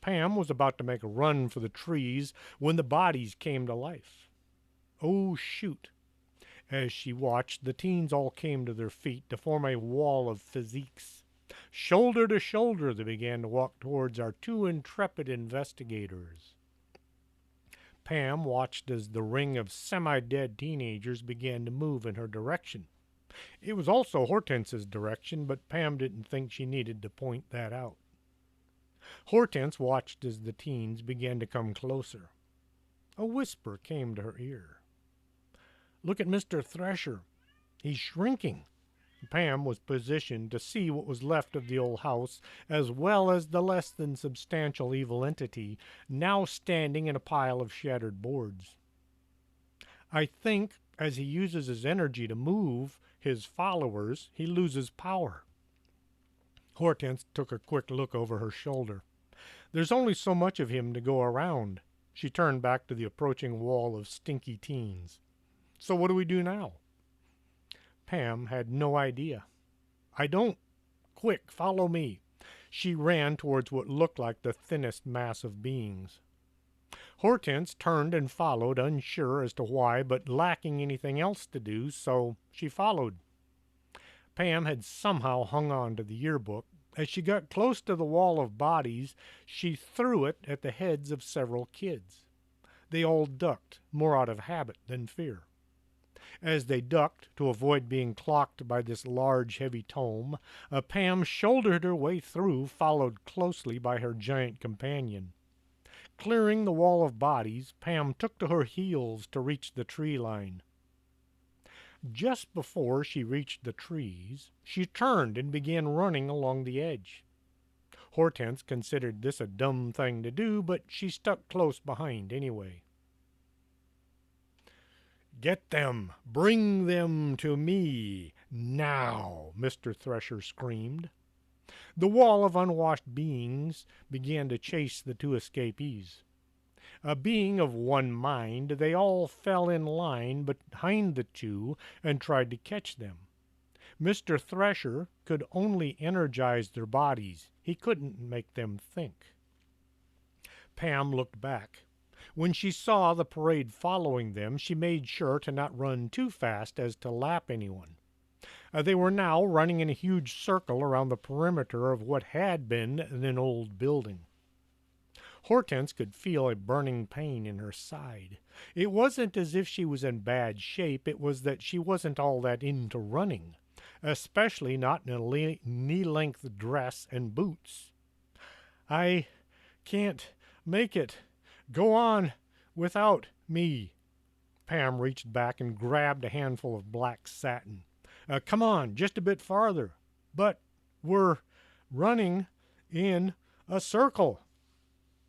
Pam was about to make a run for the trees when the bodies came to life. Oh, shoot. As she watched, the teens all came to their feet to form a wall of physiques. Shoulder to shoulder, they began to walk towards our two intrepid investigators. Pam watched as the ring of semi-dead teenagers began to move in her direction. It was also Hortense's direction, but Pam didn't think she needed to point that out. Hortense watched as the teens began to come closer. A whisper came to her ear. "Look at Mr. Thresher. He's shrinking." Pam was positioned to see what was left of the old house, as well as the less than substantial evil entity now standing in a pile of shattered boards. "I think as he uses his energy to move his followers, he loses power." Hortense took a quick look over her shoulder. "There's only so much of him to go around." She turned back to the approaching wall of stinky teens. "So what do we do now?" Pam had no idea. "I don't. Quick, follow me." She ran towards what looked like the thinnest mass of beings. Hortense turned and followed, unsure as to why, but lacking anything else to do, so she followed. Pam had somehow hung on to the yearbook. As she got close to the wall of bodies, she threw it at the heads of several kids. They all ducked, more out of habit than fear. As they ducked to avoid being clocked by this large, heavy tome, Pam shouldered her way through, followed closely by her giant companion. Clearing the wall of bodies, Pam took to her heels to reach the tree line. Just before she reached the trees, she turned and began running along the edge. Hortense considered this a dumb thing to do, but she stuck close behind anyway. "Get them! Bring them to me! Now!" Mr. Thresher screamed. The wall of unwashed beings began to chase the two escapees. A being of one mind, they all fell in line behind the two and tried to catch them. Mr. Thresher could only energize their bodies. He couldn't make them think. Pam looked back. When she saw the parade following them, she made sure to not run too fast as to lap anyone. They were now running in a huge circle around the perimeter of what had been an old building. Hortense could feel a burning pain in her side. It wasn't as if she was in bad shape, it was that she wasn't all that into running, especially not in a knee-length dress and boots. "I can't make it. Go on without me." Pam reached back and grabbed a handful of black satin. "Come on, just a bit farther." "But we're running in a circle."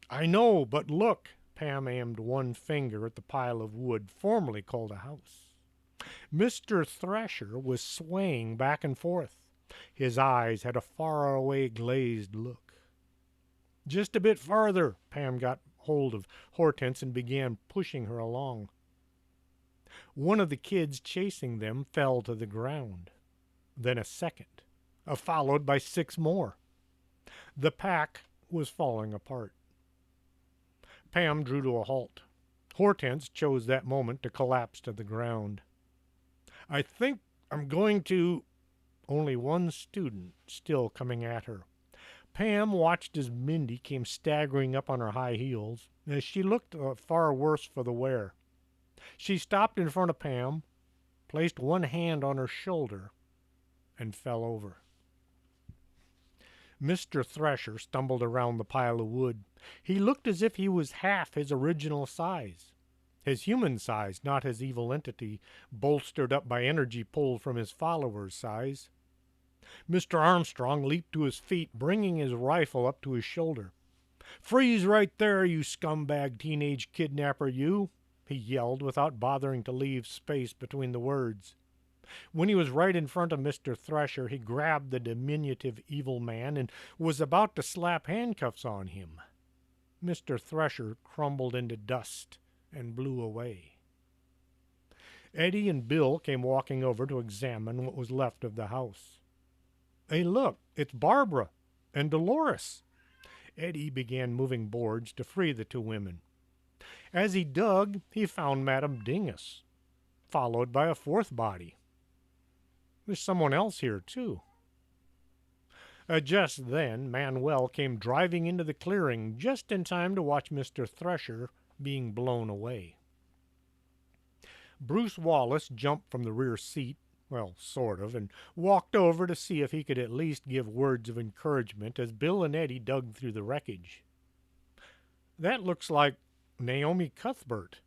"I know, but look." Pam aimed one finger at the pile of wood formerly called a house. Mr. Thresher was swaying back and forth. His eyes had a faraway glazed look. "Just a bit farther." Pam got hold of Hortense and began pushing her along. One of the kids chasing them fell to the ground. Then a second, followed by 6 more. The pack was falling apart. Pam drew to a halt. Hortense chose that moment to collapse to the ground. "I think I'm going to—" Only one student still coming at her. Pam watched as Mindy came staggering up on her high heels. As she looked far worse for the wear. She stopped in front of Pam, placed one hand on her shoulder, and fell over. Mr. Thresher stumbled around the pile of wood. He looked as if he was half his original size. His human size, not his evil entity, bolstered up by energy pulled from his followers' size. Mr. Armstrong leaped to his feet, bringing his rifle up to his shoulder. "Freeze right there, you scumbag teenage kidnapper, you!" he yelled without bothering to leave space between the words. When he was right in front of Mr. Thresher, he grabbed the diminutive evil man and was about to slap handcuffs on him. Mr. Thresher crumbled into dust and blew away. Eddie and Bill came walking over to examine what was left of the house. "Hey, look, it's Barbara and Dolores." Eddie began moving boards to free the two women. As he dug, he found Madame Dingus. followed by a fourth body. There's someone else here, too. Just then, Manuel came driving into the clearing just in time to watch Mr. Thresher being blown away. Bruce Wallace jumped from the rear seat, well, sort of, and walked over to see if he could at least give words of encouragement as Bill and Eddie dug through the wreckage. That looks like Naomi Cuthbert.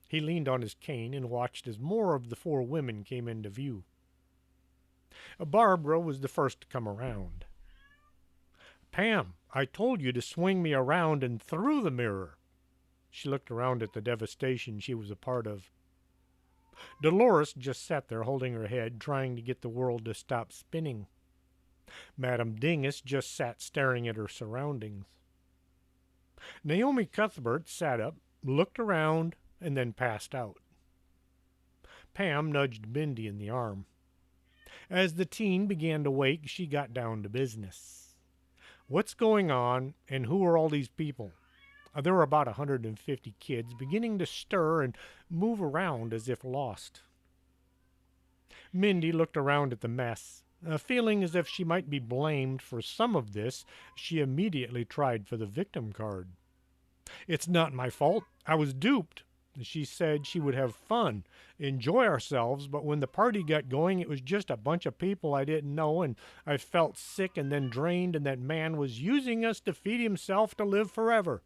He leaned on his cane and watched as more of the four women came into view. Barbara was the first to come around. Pam, I told you to swing me around and through the mirror. She looked around at the devastation she was a part of. Dolores just sat there holding her head, trying to get the world to stop spinning. Madame Dingus just sat staring at her surroundings. Naomi Cuthbert sat up, looked around, and then passed out. Pam nudged Mindy in the arm. As the teen began to wake, she got down to business. What's going on, and who are all these people? There were about 150 kids beginning to stir and move around as if lost. Mindy looked around at the mess. Feeling as if she might be blamed for some of this, she immediately tried for the victim card. It's not my fault. I was duped. She said she would have fun, enjoy ourselves, but when the party got going, it was just a bunch of people I didn't know, and I felt sick and then drained, and that man was using us to feed himself to live forever.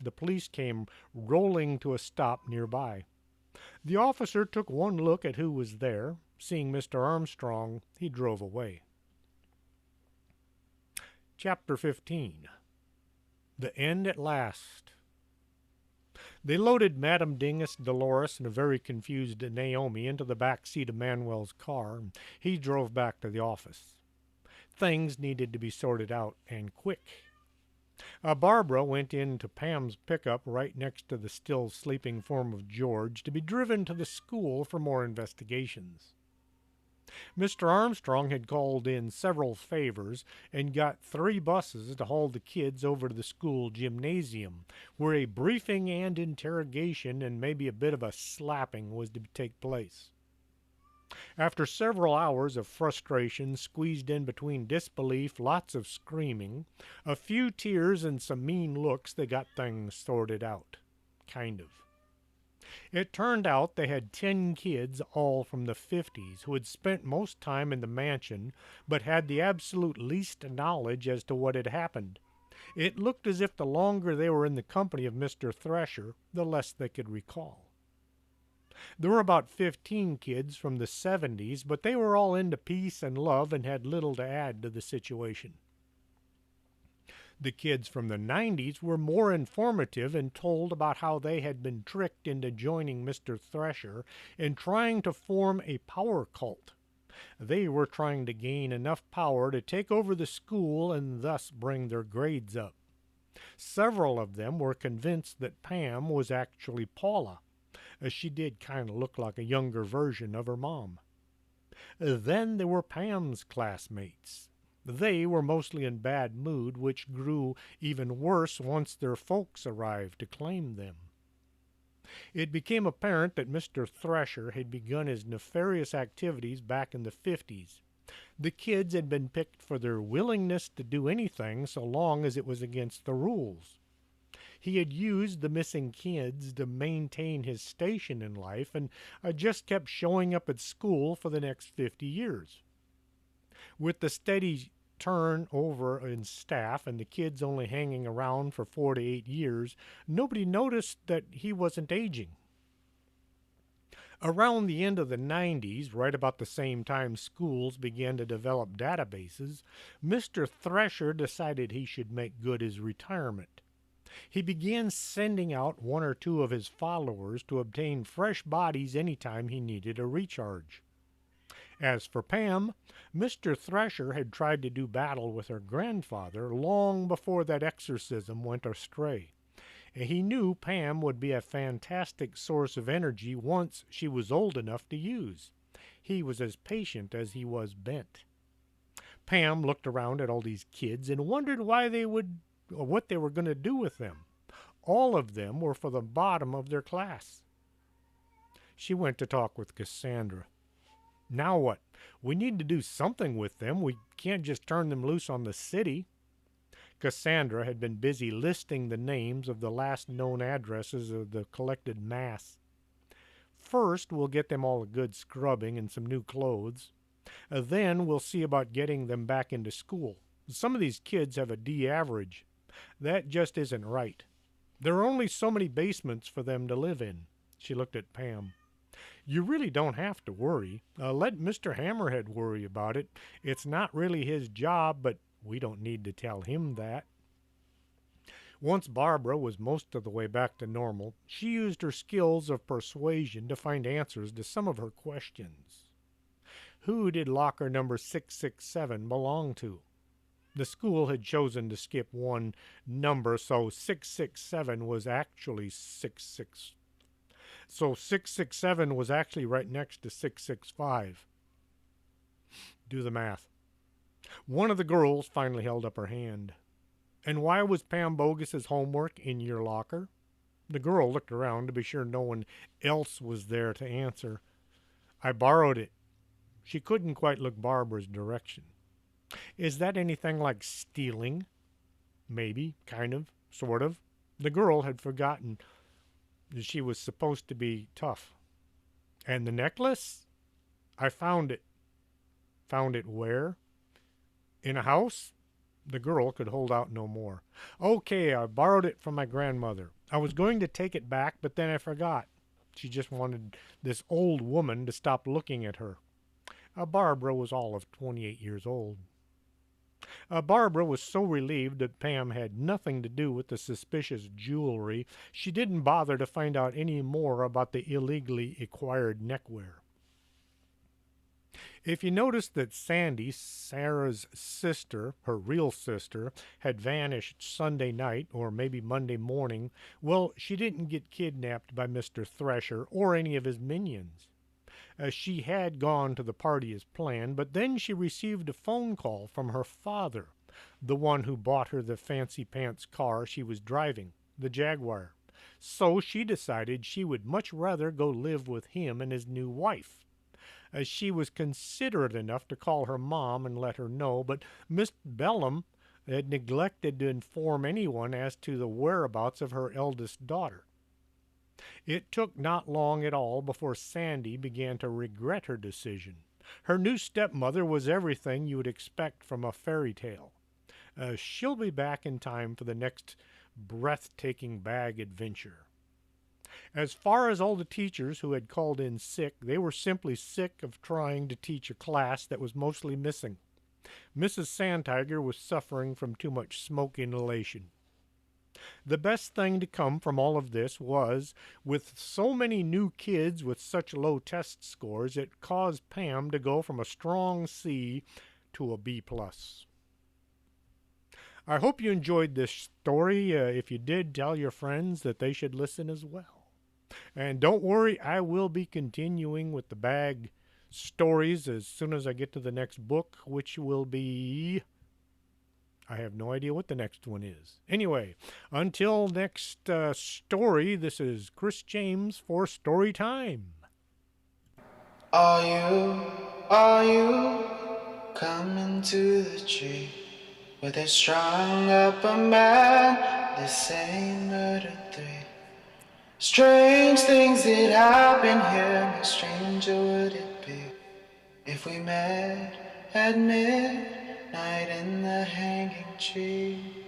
The police came rolling to a stop nearby. The officer took one look at who was there. Seeing Mr. Armstrong, he drove away. Chapter 15. The End at Last. They loaded Madame Dingus, Dolores, and a very confused Naomi into the back seat of Manuel's car, and he drove back to the office. Things needed to be sorted out, and quick. Barbara went into Pam's pickup right next to the still sleeping form of George to be driven to the school for more investigations. Mr. Armstrong had called in several favors and got 3 buses to haul the kids over to the school gymnasium, where a briefing and interrogation and maybe a bit of a slapping was to take place. After several hours of frustration squeezed in between disbelief, lots of screaming, a few tears, and some mean looks, they got things sorted out. Kind of. It turned out they had 10 kids, all from the 50s, who had spent most time in the mansion, but had the absolute least knowledge as to what had happened. It looked as if the longer they were in the company of Mr. Thresher, the less they could recall. There were about 15 kids from the 70s, but they were all into peace and love and had little to add to the situation. The kids from the 90s were more informative and told about how they had been tricked into joining Mr. Thresher and trying to form a power cult. They were trying to gain enough power to take over the school and thus bring their grades up. Several of them were convinced that Pam was actually Paula, as she did kind of look like a younger version of her mom. Then there were Pam's classmates. They were mostly in bad mood, which grew even worse once their folks arrived to claim them. It became apparent that Mr. Thresher had begun his nefarious activities back in the 50s. The kids had been picked for their willingness to do anything so long as it was against the rules. He had used the missing kids to maintain his station in life and just kept showing up at school for the next 50 years. With the steady turnover in staff and the kids only hanging around for 4 to 8 years, nobody noticed that he wasn't aging. Around the end of the 90s, right about the same time schools began to develop databases, Mr. Thresher decided he should make good his retirement. He began sending out 1 or 2 of his followers to obtain fresh bodies anytime he needed a recharge. As for Pam, Mr. Thresher had tried to do battle with her grandfather long before that exorcism went astray. He knew Pam would be a fantastic source of energy once she was old enough to use. He was as patient as he was bent. Pam looked around at all these kids and wondered what they were going to do with them. All of them were for the bottom of their class. She went to talk with Cassandra. Now what? We need to do something with them. We can't just turn them loose on the city. Cassandra had been busy listing the names of the last known addresses of the collected mass. First, we'll get them all a good scrubbing and some new clothes. Then we'll see about getting them back into school. Some of these kids have a D average. That just isn't right. There are only so many basements for them to live in. She looked at Pam. You really don't have to worry. Let Mr. Hammerhead worry about it. It's not really his job, but we don't need to tell him that. Once Barbara was most of the way back to normal, she used her skills of persuasion to find answers to some of her questions. Who did locker number 667 belong to? The school had chosen to skip one number, so 667 was actually 66. So 667 was actually right next to 665. Do the math. One of the girls finally held up her hand. And why was Pam Bogus's homework in your locker? The girl looked around to be sure no one else was there to answer. I borrowed it. She couldn't quite look Barbara's direction. Is that anything like stealing? Maybe, kind of, sort of. The girl had forgotten that she was supposed to be tough. And the necklace? I found it. Found it where? In a house? The girl could hold out no more. Okay, I borrowed it from my grandmother. I was going to take it back, but then I forgot. She just wanted this old woman to stop looking at her. Barbara was all of 28 years old. Barbara was so relieved that Pam had nothing to do with the suspicious jewelry, she didn't bother to find out any more about the illegally acquired neckwear. If you noticed that Sandy, Sarah's sister, her real sister, had vanished Sunday night or maybe Monday morning, well, she didn't get kidnapped by Mr. Thresher or any of his minions. She had gone to the party as planned, but then she received a phone call from her father, the one who bought her the fancy pants car she was driving, the Jaguar. So she decided she would much rather go live with him and his new wife. She was considerate enough to call her mom and let her know, but Miss Bellum had neglected to inform anyone as to the whereabouts of her eldest daughter. It took not long at all before Sandy began to regret her decision. Her new stepmother was everything you would expect from a fairy tale. She'll be back in time for the next breathtaking bag adventure. As far as all the teachers who had called in sick, they were simply sick of trying to teach a class that was mostly missing. Mrs. Sandtiger was suffering from too much smoke inhalation. The best thing to come from all of this was, with so many new kids with such low test scores, it caused Pam to go from a strong C to a B+. I hope you enjoyed this story. If you did, tell your friends that they should listen as well. And don't worry, I will be continuing with the bag stories as soon as I get to the next book, which will be... I have no idea what the next one is. Anyway, until next story, this is Chris James for Story Time. Are you coming to the tree where they strung up a man? They say murder 3. Strange things that happen here. How stranger would it be if we met at midnight in the hanging tree?